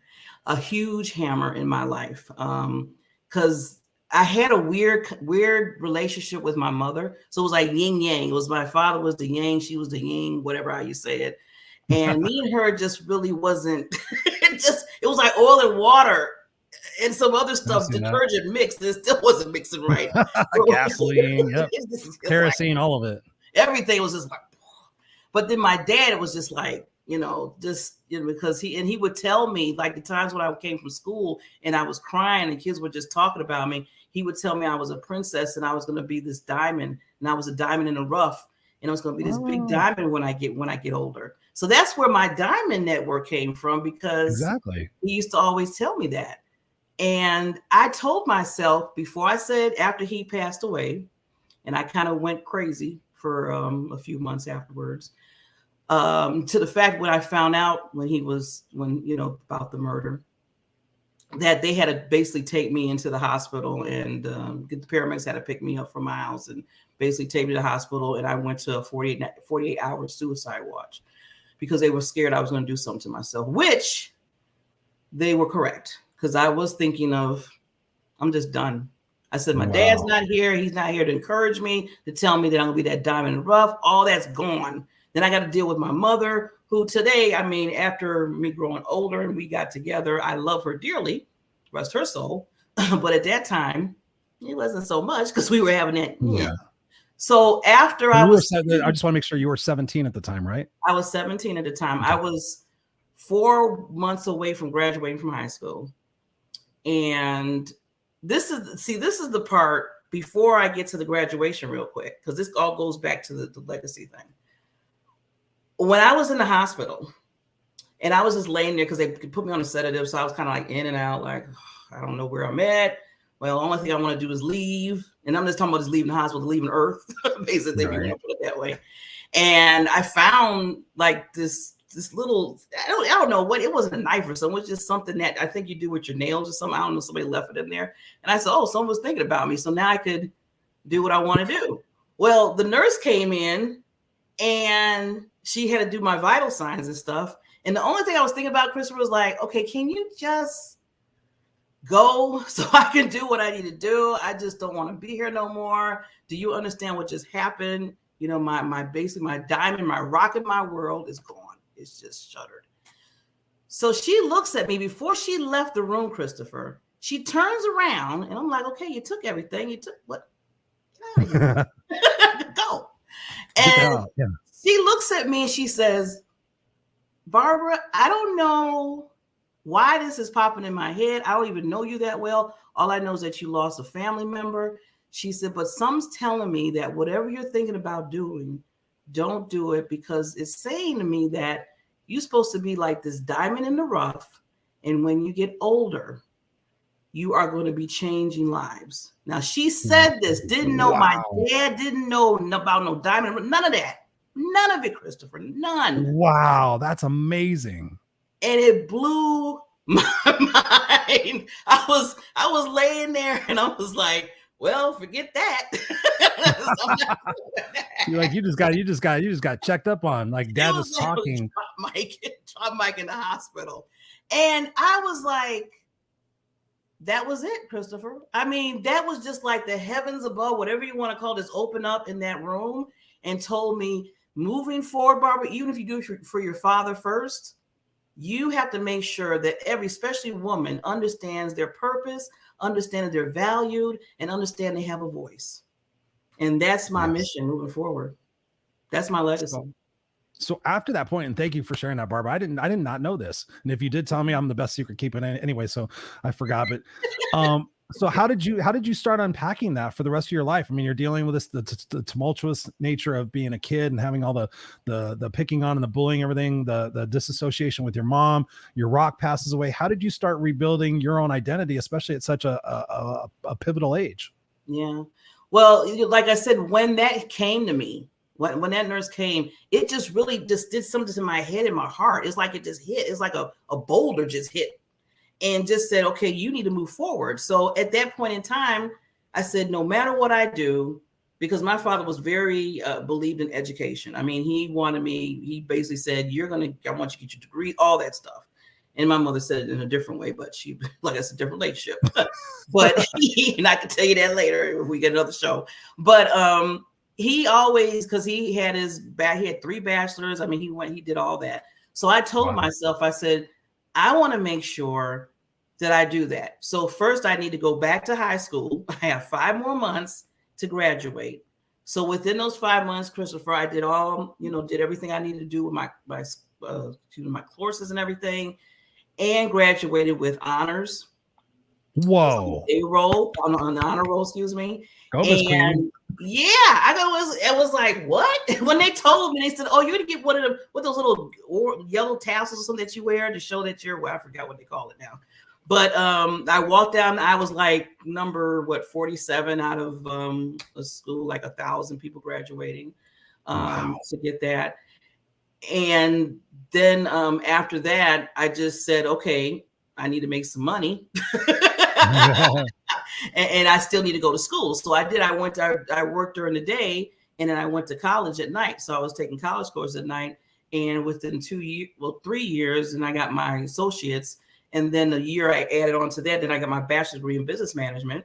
D: A huge hammer in my life. Because I had a weird relationship with my mother. So it was like yin yang. It was my father was the yang, she was the yin, whatever how you say it. And me and her just really wasn't, it was like oil and water and some other stuff, detergent mixed. It still wasn't mixing right.
C: Gasoline, yep. Kerosene, like, all of it.
D: Everything was just like, but then my dad, it was just like, because he would tell me, like the times when I came from school and I was crying and kids were just talking about me, he would tell me I was a princess and I was going to be this diamond, and I was a diamond in the rough, and I was going to be this big diamond when I get older. So that's where my diamond network came from, because he used to always tell me that. And I told myself before I said after he passed away, and I kind of went crazy for a few months afterwards, to the fact when I found out about the murder, that they had to basically take me into the hospital, and the paramedics had to pick me up from my house and basically take me to the hospital. And I went to a 48-hour suicide watch because they were scared I was going to do something to myself, which they were correct, because I was thinking of, I'm just done. I said, my dad's not here. He's not here to encourage me, to tell me that I'm going to be that diamond in the rough. All that's gone. Then I got to deal with my mother, who today, I mean, after me growing older and we got together, I love her dearly, rest her soul. But at that time, it wasn't so much because we were having that. Yeah. So after I just want
C: to make sure you were 17 at the time, right?
D: I was 17 at the time. Okay. I was 4 months away from graduating from high school. And this is the part before I get to the graduation real quick, because this all goes back to the legacy thing. When I was in the hospital and I was just laying there because they put me on a sedative, so I was kind of like in and out, like, I don't know where I'm at. Well, the only thing I want to do is leave. And I'm just talking about just leaving the hospital, leaving Earth, basically, if you want to put it that way. And I found like this little, I don't know what, it wasn't a knife or something. It was just something that I think you do with your nails or something. I don't know, somebody left it in there. And I said, oh, someone was thinking about me. So now I could do what I want to do. Well, the nurse came in and she had to do my vital signs and stuff. And the only thing I was thinking about, Christopher, was like, okay, can you just go so I can do what I need to do? I just don't want to be here no more. Do you understand what just happened? You know, my basically my diamond, my rock in my world is gone. It's just shuttered. So she looks at me before she left the room, Christopher. She turns around and I'm like, okay, you took everything. You took what? Get out of here. Go. And she looks at me and she says, Barbara, I don't know why this is popping in my head. I don't even know you that well. All I know is that you lost a family member. She said, but some's telling me that whatever you're thinking about doing, don't do it, because it's saying to me that you're supposed to be like this diamond in the rough. And when you get older, you are going to be changing lives. Now, she said this, didn't know my dad, didn't know about no diamond, none of that. None of it, Christopher, none.
C: Wow, that's amazing.
D: And it blew my mind. I was laying there and I was like, well, forget that.
C: You're like, you just got checked up on. Like dad was talking.
D: Drop Mike in the hospital. And I was like, that was it, Christopher. I mean, that was just like the heavens above, whatever you want to call this, open up in that room and told me, moving forward, Barbara, even if you do it for your father first, you have to make sure that every, especially woman, understands their purpose, understand that they're valued, and understand they have a voice. And that's my mission moving forward. That's my legacy.
C: So after that point, and thank you for sharing that, Barbara. I did not know this. And if you did tell me, I'm the best secret keeping anyway, so I forgot. But so how did you start unpacking that for the rest of your life? I mean, you're dealing with this the tumultuous nature of being a kid and having all the picking on and the bullying, everything, the disassociation with your mom. Your rock passes away. How did you start rebuilding your own identity, especially at such a pivotal age?
D: Yeah, well, like I said, when that came to me, when that nurse came, it just really just did something to my head and my heart. It's like it just hit. It's like a boulder just hit. And just said, okay, you need to move forward. So at that point in time, I said, no matter what I do, because my father was very believed in education. I mean, he basically said, I want you to get your degree, all that stuff. And my mother said it in a different way, but she, like, it's a different relationship. But and I can tell you that later if we get another show. But he always, because he had 3 bachelors. I mean, he did all that. So I told myself, I said, I want to make sure that I do that. So first I need to go back to high school. I have 5 more months to graduate. So within those 5 months, Christopher, I did did everything I needed to do with my courses and everything, and graduated with honors.
C: Whoa.
D: A roll on the honor roll, excuse me.
C: Go, Miss Queen.
D: Yeah, it was like, what? When they told me, they said, oh, you're gonna get one of those little yellow tassels or something that you wear to show that you're, well, I forgot what they call it now. But I walked down, I was like number 47 out of a school, like 1,000 people graduating to get that. And then after that, I just said, okay, I need to make some money. And I still need to go to school. So I did. I worked during the day, and then I went to college at night. So I was taking college courses at night. And within 3 years, and I got my associates. And then a year I added on to that. Then I got my bachelor's degree in business management.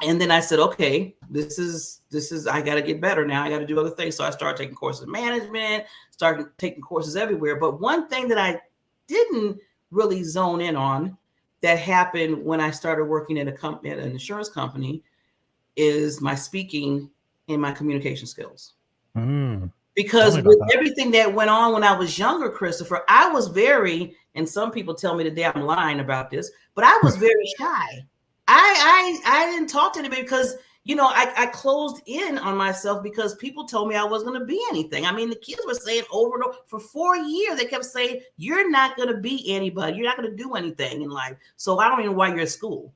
D: And then I said, okay, this is, I got to get better now. I got to do other things. So I started taking courses in management, started taking courses everywhere. But one thing that I didn't really zone in on that happened when I started working at an insurance company is my speaking and my communication skills. Because with everything that went on when I was younger, Christopher, I was and some people tell me today I'm lying about this, but I was very shy. I didn't talk to anybody because, I closed in on myself because people told me I wasn't going to be anything. I mean, the kids were saying over and over for 4 years, they kept saying, you're not going to be anybody. You're not going to do anything in life. So I don't even know why you're at school.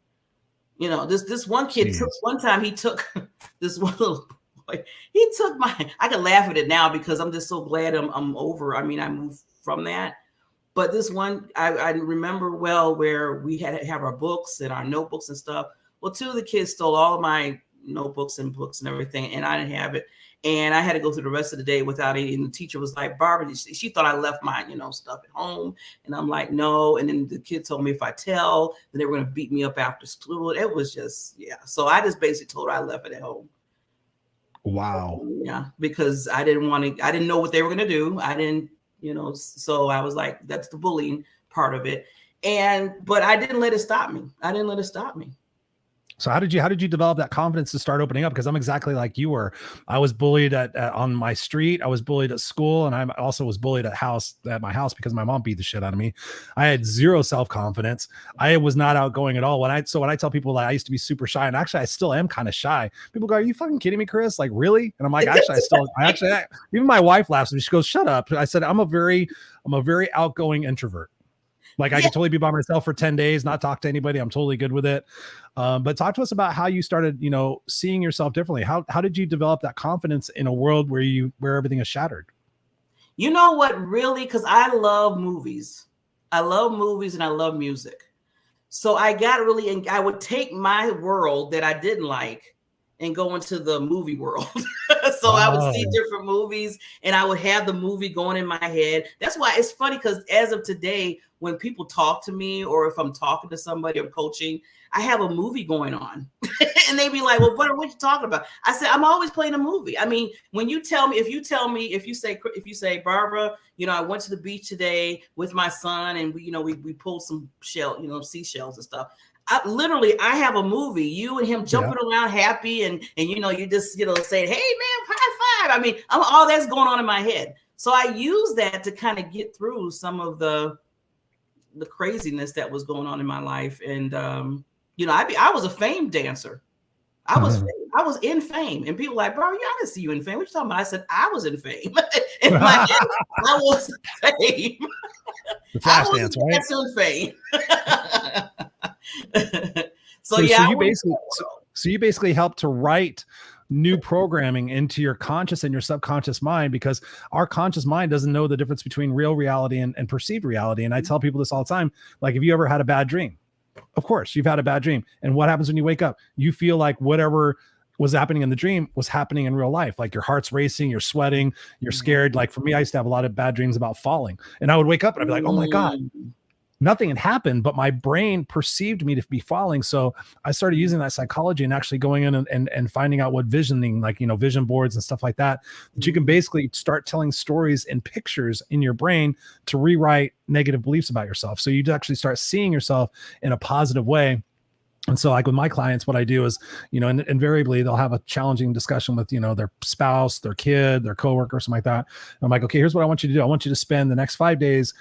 D: This one kid he took this one little boy. He took I can laugh at it now because I'm just so glad I'm over. I mean, I moved from that. But this one, I remember well where we had to have our books and our notebooks and stuff. Well, 2 of the kids stole all of my notebooks and books and everything, and I didn't have it. And I had to go through the rest of the day without it. And the teacher was like, Barbara, she thought I left my, stuff at home. And I'm like, no. And then the kid told me if I tell, then they were going to beat me up after school. It was just, yeah. So I just basically told her I left it at home.
C: Wow.
D: Yeah, because I didn't know what they were going to do. I didn't, so I was like, that's the bullying part of it. But I didn't let it stop me.
C: So how did you develop that confidence to start opening up? Because I'm exactly like you were. I was bullied on my street. I was bullied at school, and I also was bullied at my house because my mom beat the shit out of me. I had zero self-confidence. I was not outgoing at all. When I tell people that I used to be super shy, and actually I still am kind of shy, people go, "Are you fucking kidding me, Chris? Like, really?" And I'm like, even my wife laughs at me. She goes, "Shut up." I said, I'm a very outgoing introvert. Like, I could totally be by myself for 10 days, not talk to anybody. I'm totally good with it. But talk to us about how you started, seeing yourself differently. How did you develop that confidence in a world where everything is shattered?
D: You know what, really? Because I love movies. I love movies and I love music. So I would take my world that I didn't like and go into the movie world. So I would see different movies and I would have the movie going in my head. That's why it's funny, because as of today, when people talk to me or if I'm talking to somebody or coaching, I have a movie going on. And they be like, "Well, what are you talking about?" I said, "I'm always playing a movie." I mean, when you if you say, "Barbara, I went to the beach today with my son and we pulled some seashells and stuff." I have a movie, you and him jumping around happy and you just saying, "Hey man, high five." I mean, all that's going on in my head. So I use that to kind of get through some of the craziness that was going on in my life. And I was a fame dancer. I was in fame, and people were like, "Bro, I didn't see you in fame. What you talking about?" I said, "I was in fame." In my head, I was in fame.
C: The flash dance, right?
D: In fame. So
C: you basically helped to write new programming into your conscious and your subconscious mind, because our conscious mind doesn't know the difference between real reality and perceived reality. And I tell people this all the time. Like, have you ever had a bad dream? Of course you've had a bad dream. And what happens when you wake up? You feel like whatever was happening in the dream was happening in real life. Like, your heart's racing, you're sweating, you're scared. Like, for me, I used to have a lot of bad dreams about falling, and I would wake up and I'd be like, "Oh my God, nothing had happened," but my brain perceived me to be falling. So I started using that psychology and actually going in and finding out what visioning, like, vision boards and stuff like that you can basically start telling stories and pictures in your brain to rewrite negative beliefs about yourself. So you actually start seeing yourself in a positive way. And so, like, with my clients, what I do is, invariably they'll have a challenging discussion with, their spouse, their kid, their coworker, something like that. And I'm like, "Okay, here's what I want you to do. I want you to spend the next 5 days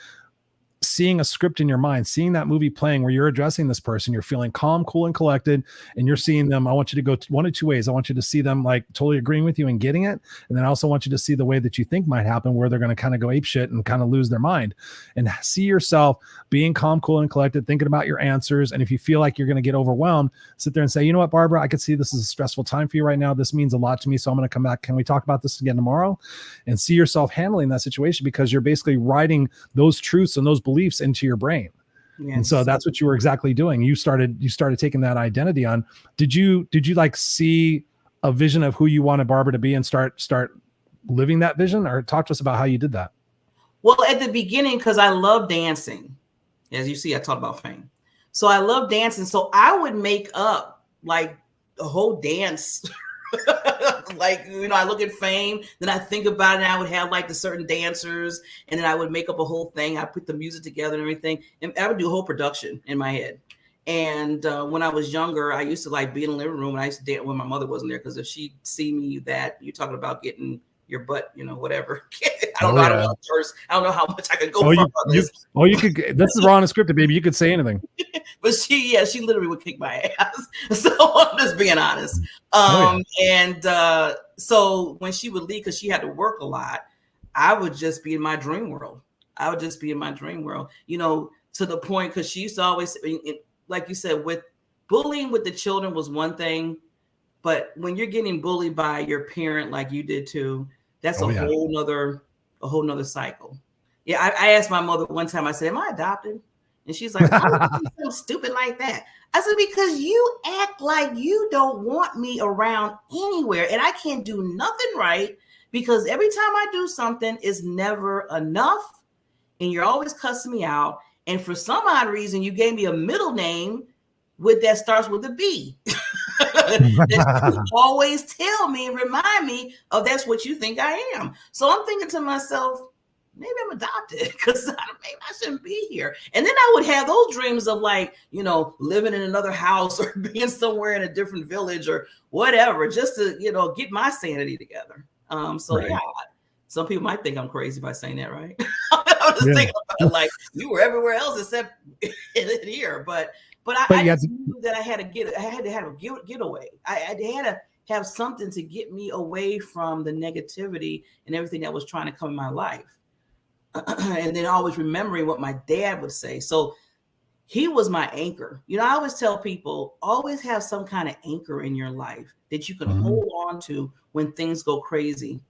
C: seeing a script in your mind, seeing that movie playing where you're addressing this person, you're feeling calm, cool, and collected, and you're seeing them. I want you to go one of two ways. I want you to see them like totally agreeing with you and getting it. And then I also want you to see the way that you think might happen, where they're going to kind of go ape shit and kind of lose their mind, and see yourself being calm, cool, and collected, thinking about your answers. And if you feel like you're going to get overwhelmed, sit there and say, "You know what, Barbara, I can see this is a stressful time for you right now. This means a lot to me. So I'm going to come back. Can we talk about this again tomorrow?" And see yourself handling that situation, because you're basically writing those truths and those beliefs into your brain. Yes. And so that's what you were exactly doing. You started taking that identity on. Did you like see a vision of who you wanted Barbara to be and start living that vision? Or talk to us about how you did that.
D: Well, at the beginning, because I love dancing. As you see, I talked about fame. So I love dancing. So I would make up like a whole dance. Like, I look at fame, then I think about it, and I would have like the certain dancers, and then I would make up a whole thing. I put the music together and everything, and I would do a whole production in my head. And when I was younger, I used to like be in the living room, and I used to dance when my mother wasn't there, because if she'd see me that you're talking about getting your butt, whatever. I don't know. Yeah. I don't know how much I could go from this.
C: You could. This is Raw Unscripted, baby. You could say anything.
D: But she literally would kick my ass. So I'm just being honest. And so when she would leave, because she had to work a lot, I would just be in my dream world. To the point, because she used to always, like you said, with bullying with the children was one thing, but when you're getting bullied by your parent, like you did too, that's a whole nother cycle. Yeah, I asked my mother one time, I said, "Am I adopted?" And she's like, "Why would you do something stupid like that?" I said, "Because you act like you don't want me around anywhere, and I can't do nothing right, because every time I do something, it's never enough, and you're always cussing me out. And for some odd reason, you gave me a middle name that starts with a B." that you always tell me and remind me of that's what you think I am. So I'm thinking to myself, maybe I'm adopted because maybe I shouldn't be here. And then I would have those dreams of like, you know, living in another house or being somewhere in a different village or whatever, just to, you know, get my sanity together. Yeah, some people might think I'm crazy by saying that, right? I was thinking about it, like you were everywhere else except here, but I just knew that I had to have a getaway. I had to have something to get me away from the negativity and everything that was trying to come in my life. And then always remembering what my dad would say. So he was my anchor. You know, I always tell people, always have some kind of anchor in your life that you can hold on to when things go crazy,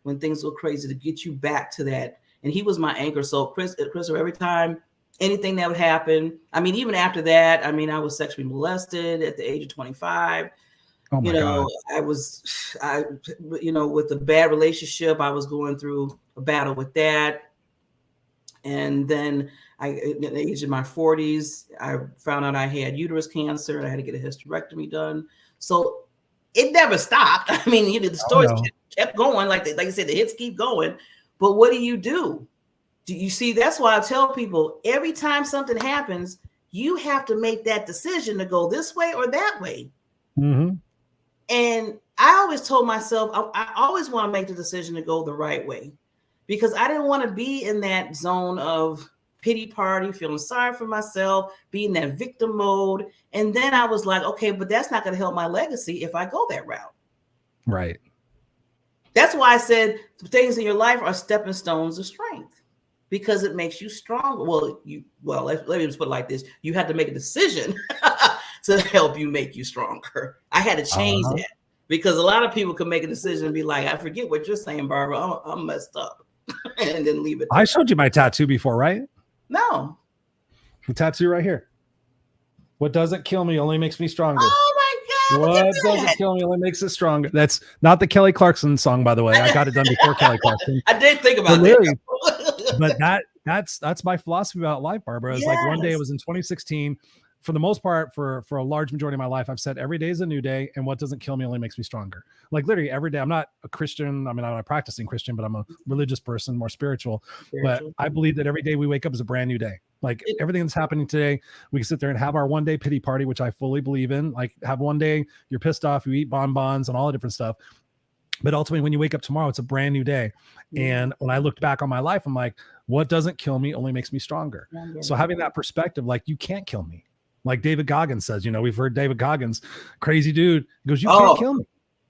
D: to get you back to that. And he was my anchor. So Christopher, every time anything that would happen, I mean, even after that, I mean, I was sexually molested at the age of 25. Oh my God. I with a bad relationship, I was going through a battle with that. And then at the age of my 40s, I found out I had uterus cancer and I had to get a hysterectomy done. So it never stopped. I mean, the stories kept going. Like you said, the hits keep going. But what do? Do you see? That's why I tell people every time something happens, you have to make that decision to go this way or that way. Mm-hmm. And I always told myself, I always want to make the decision to go the right way. Because I didn't want to be in that zone of pity party, feeling sorry for myself, be in that victim mode. And then I was like, okay, but that's not going to help my legacy if I go that route.
C: Right.
D: That's why I said things in your life are stepping stones of strength because it makes you stronger. Well, let me just put it like this. You have to make a decision to help you make you stronger. I had to change that because a lot of people can make a decision and be like, I forget what you're saying, Barbara. I'm messed up. And then leave it there.
C: I showed you my tattoo before, right?
D: No.
C: The tattoo right here. What doesn't kill me only makes me stronger.
D: Oh my God.
C: What doesn't kill me only makes it stronger. That's not the Kelly Clarkson song, by the way. I got it done before Kelly Clarkson.
D: I did think about that.
C: But that's my philosophy about life, Barbara. It's like one day, it was in 2016. For the most part, for a large majority of my life, I've said every day is a new day, and what doesn't kill me only makes me stronger. Like literally every day. I'm not a Christian. I mean, I'm not a practicing Christian, but I'm a religious person, more spiritual. But I believe that every day we wake up is a brand new day. Like everything that's happening today, we can sit there and have our one day pity party, which I fully believe in. Like have one day, you're pissed off, you eat bonbons and all the different stuff. But ultimately, when you wake up tomorrow, it's a brand new day. And when I looked back on my life, I'm like, what doesn't kill me only makes me stronger. So having that perspective, like you can't kill me. Like David Goggins says, we've heard David Goggins, crazy dude, he goes, you can't kill me.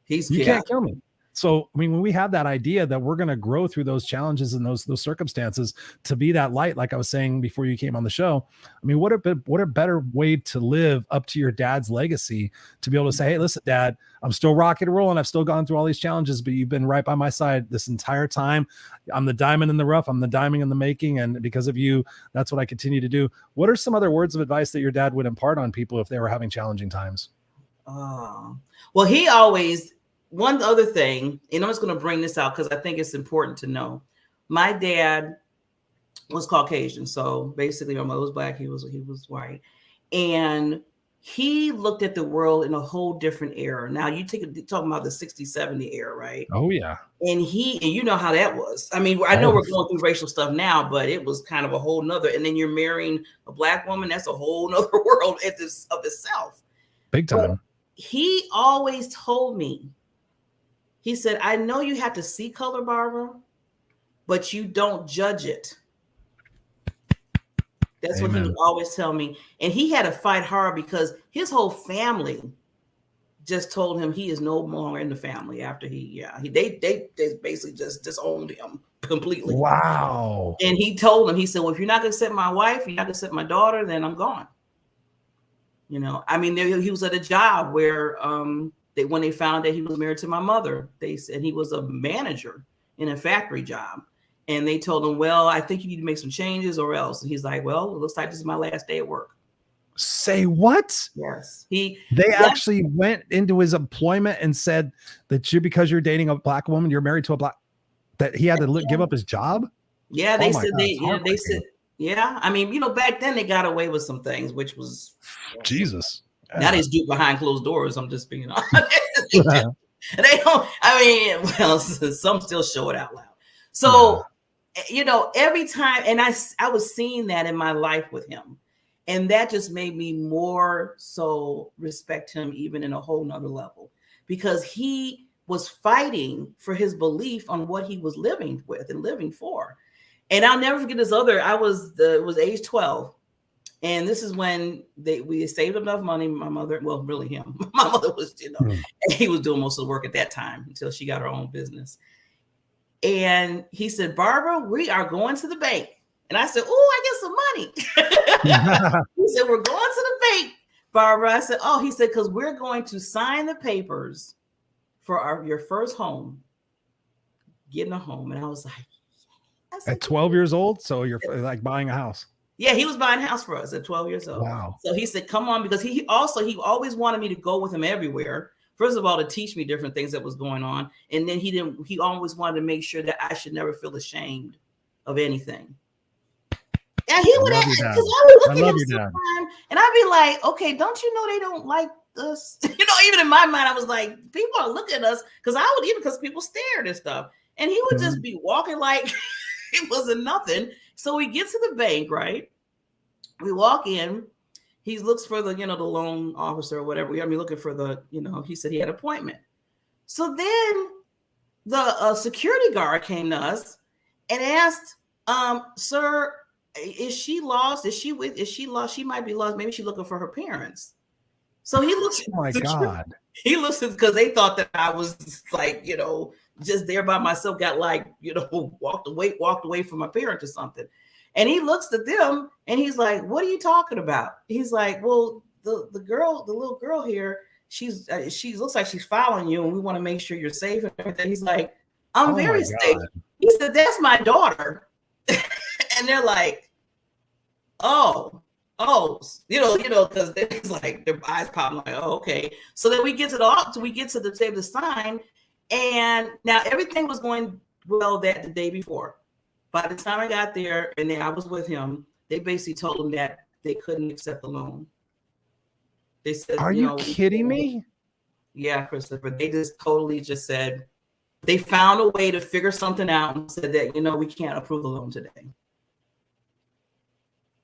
C: You can't kill me. So, I mean, when we have that idea that we're going to grow through those challenges and those circumstances to be that light, like I was saying before you came on the show, I mean, what a better way to live up to your dad's legacy, to be able to say, hey, listen, Dad, I'm still rocking and rolling. I've still gone through all these challenges, but you've been right by my side this entire time. I'm the diamond in the rough. I'm the diamond in the making. And because of you, that's what I continue to do. What are some other words of advice that your dad would impart on people if they were having challenging times?
D: Well, he always... One other thing, and I'm just going to bring this out because I think it's important to know. My dad was Caucasian, so basically my mother was black, he was white, and he looked at the world in a whole different era. Now you talking about the 60s, 70s era, right?
C: Oh yeah.
D: And you know how that was. I mean, I know we're going through racial stuff now, but it was kind of a whole nother. And then you're marrying a black woman, that's a whole nother world of itself.
C: Big time.
D: But he always told me. He said, I know you have to see color, Barbara, but you don't judge it. That's Amen. What he would always tell me. And he had to fight hard because his whole family just told him he is no longer in the family after they basically just disowned him completely.
C: Wow.
D: And he told them, he said, well, if you're not going to accept my wife, you're not going to accept my daughter, then I'm gone. I mean, he was at a job where, when they found that he was married to my mother, they said he was a manager in a factory job. And they told him, well, I think you need to make some changes or else. And he's like, well, it looks like this is my last day at work.
C: Say what?
D: Yes.
C: They actually went into his employment and said that because you're dating a black woman, you're married to a black, that he had to give up his job?
D: Yeah, they said yeah. I mean, back then they got away with some things, which was
C: Jesus.
D: Now they do behind closed doors. I'm just being honest. They don't. I mean, well, some still show it out loud. So, every time, and I was seeing that in my life with him, and that just made me more so respect him even in a whole nother level, because he was fighting for his belief on what he was living with and living for. And I'll never forget this other. It was age 12. And this is when we saved enough money. My mother, well, really him. My mother was, and he was doing most of the work at that time until she got her own business. And he said, Barbara, we are going to the bank. And I said, oh, I get some money. He said, we're going to the bank, Barbara. I said, oh, he said, because we're going to sign the papers for your first home, getting a home. And I was like,
C: at 12 years old? So you're like buying a house.
D: Yeah, he was buying a house for us at 12 years old.
C: Wow.
D: So he said, come on, because he always wanted me to go with him everywhere. First of all, to teach me different things that was going on. And then he always wanted to make sure that I should never feel ashamed of anything. And he would ask, because I would look at him sometimes, and I'd be like, okay, don't you know they don't like us? Even in my mind, I was like, people are looking at us, because people stared and stuff. And he would just be walking like it wasn't nothing. So we get to the bank, right? We walk in. He looks for the loan officer or whatever. We looking for he said he had an appointment. So then the security guard came to us and asked, sir, is she lost? Is she lost? She might be lost. Maybe she's looking for her parents. So he looks.
C: Oh my God.
D: He looks, because they thought that I was like, just there by myself, got like, walked away from my parents or something. And he looks at them and he's like, what are you talking about? He's like, well, the little girl here, she looks like she's following you, and we want to make sure you're safe and everything. He's like, I'm very safe. He said, that's my daughter. And they're like, oh, because it's like their eyes popping like, oh, okay. So then we get to the table to sign, and now everything was going well the day before. By the time I got there and then I was with him, they basically told him that they couldn't accept the loan. They said,
C: are you kidding me? Yeah,
D: Christopher. They just totally said they found a way to figure something out and said that, we can't approve the loan today.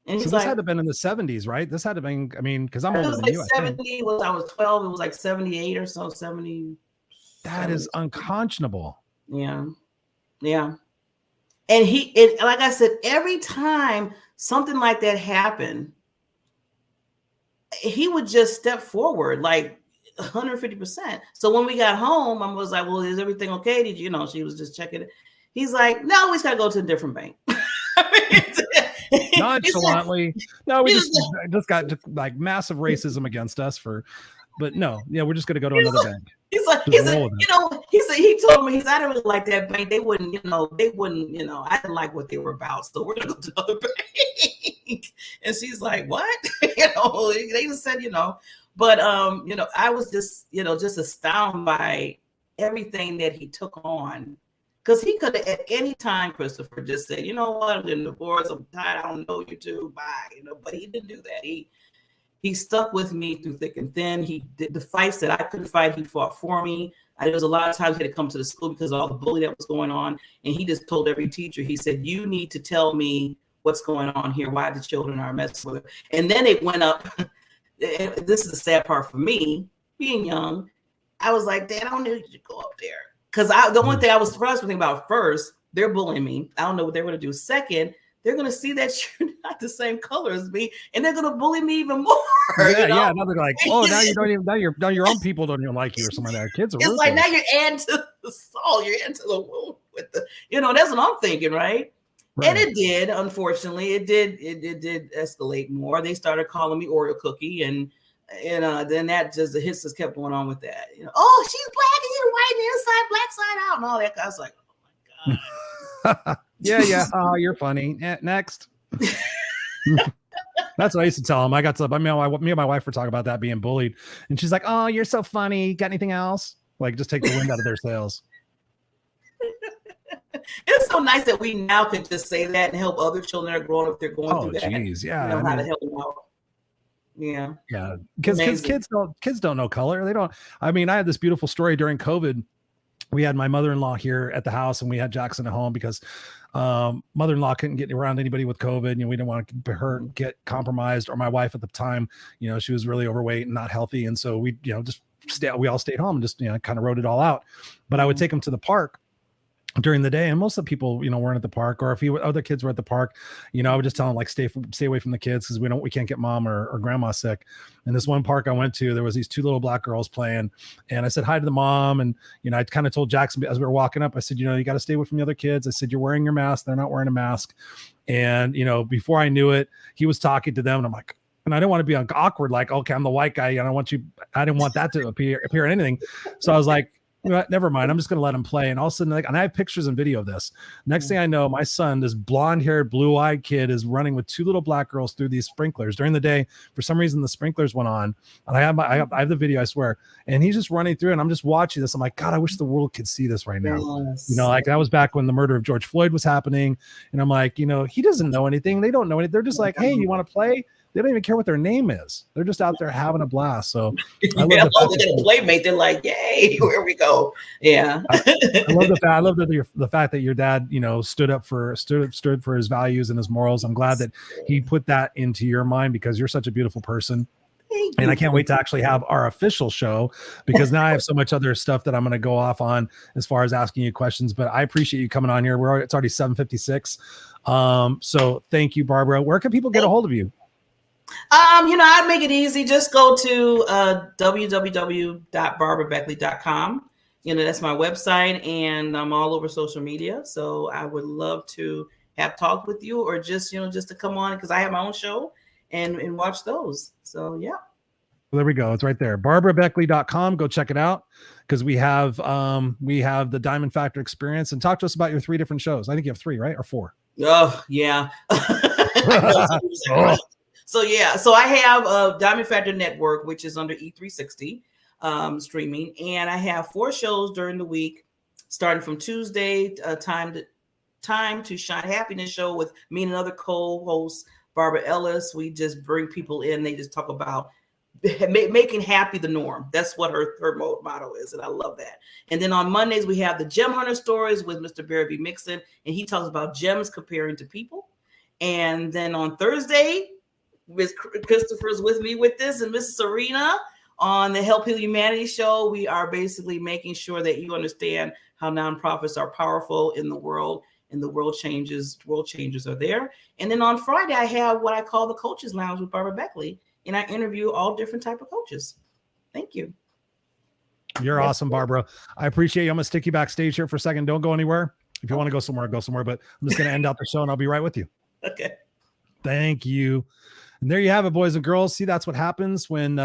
D: And
C: so this had to have been in the 70s, right? This had to have been, because I'm older than you.
D: 70 when I was 12. It was like 78 or so, 70.
C: That is unconscionable.
D: Yeah. Yeah. And like I said, every time something like that happened, he would just step forward like 150%. So when we got home, I was like, well, is everything okay? Did she was just checking it. He's like, no, we just got to go to a different bank.
C: Nonchalantly. No, we just got like massive racism against us but no, yeah, we're just going to go to another bank.
D: He told me, I didn't really like that bank. They wouldn't, I didn't like what they were about. So we're going to go to another bank. And she's like, what? They just said, but, I was just, just astounded by everything that he took on. Because he could have at any time, Christopher, just said, you know what, I'm getting divorced. I'm tired. I don't know you too. Bye. But he didn't do that. He stuck with me through thick and thin. He did the fights that I couldn't fight. He fought for me. There was a lot of times he had to come to the school because of all the bullying that was going on. And he just told every teacher, he said, you need to tell me what's going on here, why the children are messing with it. And then it went up. This is the sad part for me, being young. I was like, Dad, I don't need you to go up there. Because the only thing I was thinking about first, they're bullying me. I don't know what they're going to do. Second, they're going to see that you're not the same color as me, and they're going to bully me even more.
C: Yeah. Now they're like, oh, now your own people don't even like you or something like that. Kids are
D: it's like now you're adding to the soul, you're into the wound with the, that's what I'm thinking, right? And it did, unfortunately, it did escalate more. They started calling me Oreo cookie, and then that the hits just kept going on with that. Oh, she's black and you're white and inside, black side out, and all that. I was like, oh my God.
C: Yeah. Oh, you're funny. Next. That's what I used to tell him. Me and my wife were talking about that, being bullied, and she's like, "Oh, you're so funny. Got anything else?" Like, just take the wind out of their sails.
D: It's so nice that we now can just say that and help other children that are growing up. They're going through that.
C: Geez, yeah.
D: How to help them out. Yeah.
C: Because kids don't know color. They don't. I mean, I had this beautiful story during COVID. We had my mother-in-law here at the house, and we had Jackson at home because mother-in-law couldn't get around anybody with COVID. We didn't want her get compromised, or my wife at the time, she was really overweight and not healthy. And so we, we all stayed home and just, kind of wrote it all out. But I would take him to the park during the day, and most of the people, weren't at the park, or if other kids were at the park, I would just tell them, like, stay away from the kids, because we can't get mom or grandma sick. And this one park I went to, there was these two little black girls playing, and I said hi to the mom, and I kind of told Jackson as we were walking up, I said, you got to stay away from the other kids. I said, you're wearing your mask, they're not wearing a mask. And before I knew it, he was talking to them, and I'm like, and I didn't want to be awkward, like, okay, I'm the white guy, I didn't want that to appear in anything. So I was like, never mind, I'm just going to let him play. And all of a sudden, and I have pictures and video of this. Next thing I know, my son, this blonde-haired, blue-eyed kid, is running with two little black girls through these sprinklers during the day. For some reason, the sprinklers went on, and I have the video, I swear. And he's just running through, and I'm just watching this. I'm like, God, I wish the world could see this right now.
D: Yes.
C: Like, that was back when the murder of George Floyd was happening. And I'm like, he doesn't know anything. They don't know anything. They're just like, hey, you want to play? They don't even care what their name is. They're just out there having a blast. So I love
D: the playmate. They're like, yay, here we go. Yeah.
C: I love the fact that your dad, stood for his values and his morals. I'm glad that he put that into your mind, because you're such a beautiful person. And I can't wait to actually have our official show, because now I have so much other stuff that I'm going to go off on as far as asking you questions. But I appreciate you coming on here. It's already 7:56. So thank you, Barbara. Where can people get a hold of you?
D: I'd make it easy. Just go to www.barbarabeckley.com. That's my website, and I'm all over social media. So I would love to have talk with you, or just to come on, because I have my own show and watch those. So yeah.
C: Well, there we go. It's right there. BarbaraBeckley.com. Go check it out, because we have the Diamond Factor Experience. And talk to us about your 3 different shows. I think you have 3, right? Or 4?
D: Oh yeah. So I have Diamond Factor Network, which is under E360 streaming, and I have 4 shows during the week, starting from Tuesday, Time to Shine Happiness show with me and another co-host, Barbara Ellis. We just bring people in. They just talk about making happy the norm. That's what her motto is, and I love that. And then on Mondays, we have the Gem Hunter Stories with Mr. Barry B. Mixon, and he talks about gems comparing to people. And then on Thursday, Miss Christopher's with me with this, and Miss Serena on the Help Heal Humanity show. We are basically making sure that you understand how nonprofits are powerful in the world, and the world changers are there. And then on Friday, I have what I call the Coaches Lounge with Barbara Beckley, and I interview all different type of coaches. Thank you.
C: You're awesome, Barbara. I appreciate you. I'm going to stick you backstage here for a second. Don't go anywhere. If you want to go somewhere, go somewhere. But I'm just going to end out the show, and I'll be right with you.
D: Okay.
C: Thank you. And there you have it, boys and girls. See, that's what happens when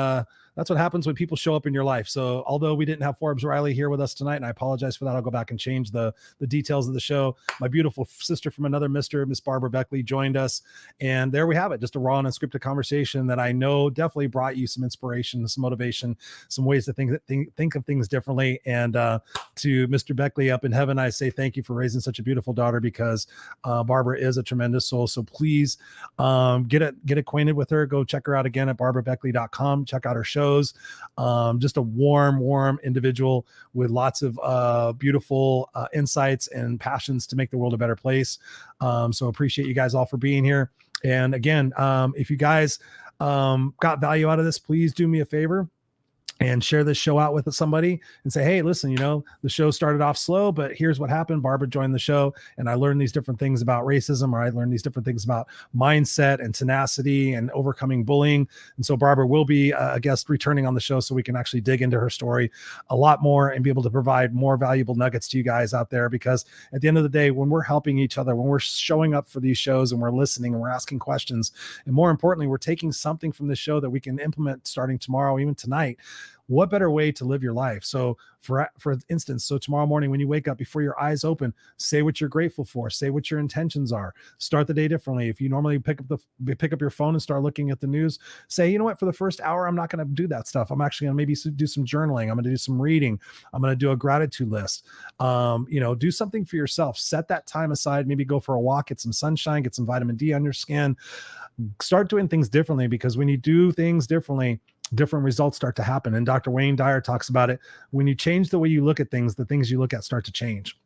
C: people show up in your life. So although we didn't have Forbes Riley here with us tonight, and I apologize for that, I'll go back and change the details of the show. My beautiful sister from another mister, Miss Barbara Beckley, joined us. And there we have it. Just a raw and unscripted conversation that I know definitely brought you some inspiration, some motivation, some ways to think of things differently. And to Mr. Beckley up in heaven, I say thank you for raising such a beautiful daughter, because Barbara is a tremendous soul. So please get acquainted with her. Go check her out again at barbarabeckley.com. Check out her shows. Just a warm individual with lots of beautiful insights and passions to make the world a better place. So appreciate you guys all for being here. And again, if you guys got value out of this, please do me a favor and share this show out with somebody and say, hey, listen, the show started off slow, but here's what happened. Barbara joined the show, and I learned these different things about racism, or I learned these different things about mindset and tenacity and overcoming bullying. And so Barbara will be a guest returning on the show, so we can actually dig into her story a lot more and be able to provide more valuable nuggets to you guys out there. Because at the end of the day, when we're helping each other, when we're showing up for these shows and we're listening and we're asking questions, and more importantly, we're taking something from this show that we can implement starting tomorrow, even tonight, what better way to live your life? So for instance, so tomorrow morning when you wake up, before your eyes open, say what you're grateful for, say what your intentions are, start the day differently. If you normally pick up your phone and start looking at the news, say, you know what, for the first hour, I'm not going to do that stuff. I'm actually going to maybe do some journaling. I'm going to do some reading. I'm going to do a gratitude list. Do something for yourself. Set that time aside, maybe go for a walk, get some sunshine, get some vitamin D on your skin, start doing things differently, because when you do things differently, different results start to happen. And Dr. Wayne Dyer talks about it. When you change the way you look at things, the things you look at start to change.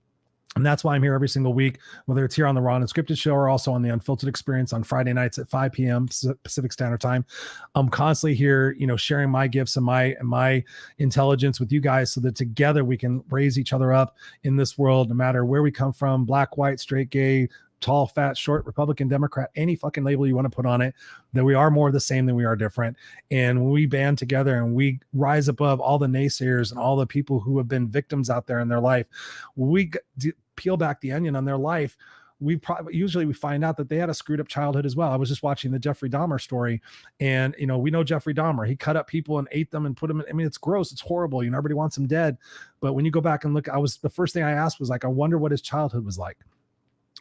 C: And that's why I'm here every single week, whether it's here on the Raw Unscripted Show or also on the Unfiltered Experience on Friday nights at 5 p.m. Pacific Standard Time. I'm constantly here, sharing my gifts and my intelligence with you guys, so that together we can raise each other up in this world, no matter where we come from, black, white, straight, gay, tall, fat, short, Republican, Democrat, any fucking label you want to put on it, that we are more the same than we are different. And when we band together and we rise above all the naysayers and all the people who have been victims out there in their life, we peel back the onion on their life, we find out that they had a screwed up childhood as well. I was just watching the Jeffrey Dahmer story, and we know Jeffrey Dahmer. He cut up people and ate them and put them in. I mean, it's gross. It's horrible. Everybody wants him dead. But when you go back and look, the first thing I asked was like, I wonder what his childhood was like.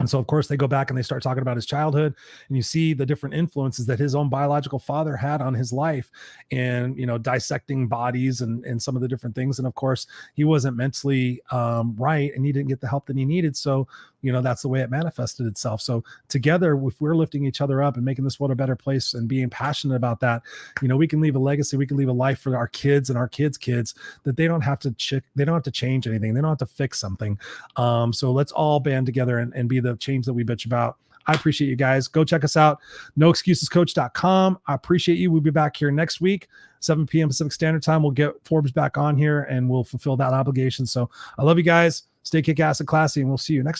C: And so, of course, they go back and they start talking about his childhood, and you see the different influences that his own biological father had on his life, and, dissecting bodies and some of the different things. And of course, he wasn't mentally right, and he didn't get the help that he needed. So, that's the way it manifested itself. So together, if we're lifting each other up and making this world a better place and being passionate about that, we can leave a legacy. We can leave a life for our kids and our kids' kids, that they don't have to change anything. They don't have to fix something. So let's all band together and be the change that we bitch about. I appreciate you guys. Go check us out. NoExcusesCoach.com. I appreciate you. We'll be back here next week, 7 p.m. Pacific Standard Time. We'll get Forbes back on here and we'll fulfill that obligation. So I love you guys. Stay kick ass and classy, and we'll see you next time.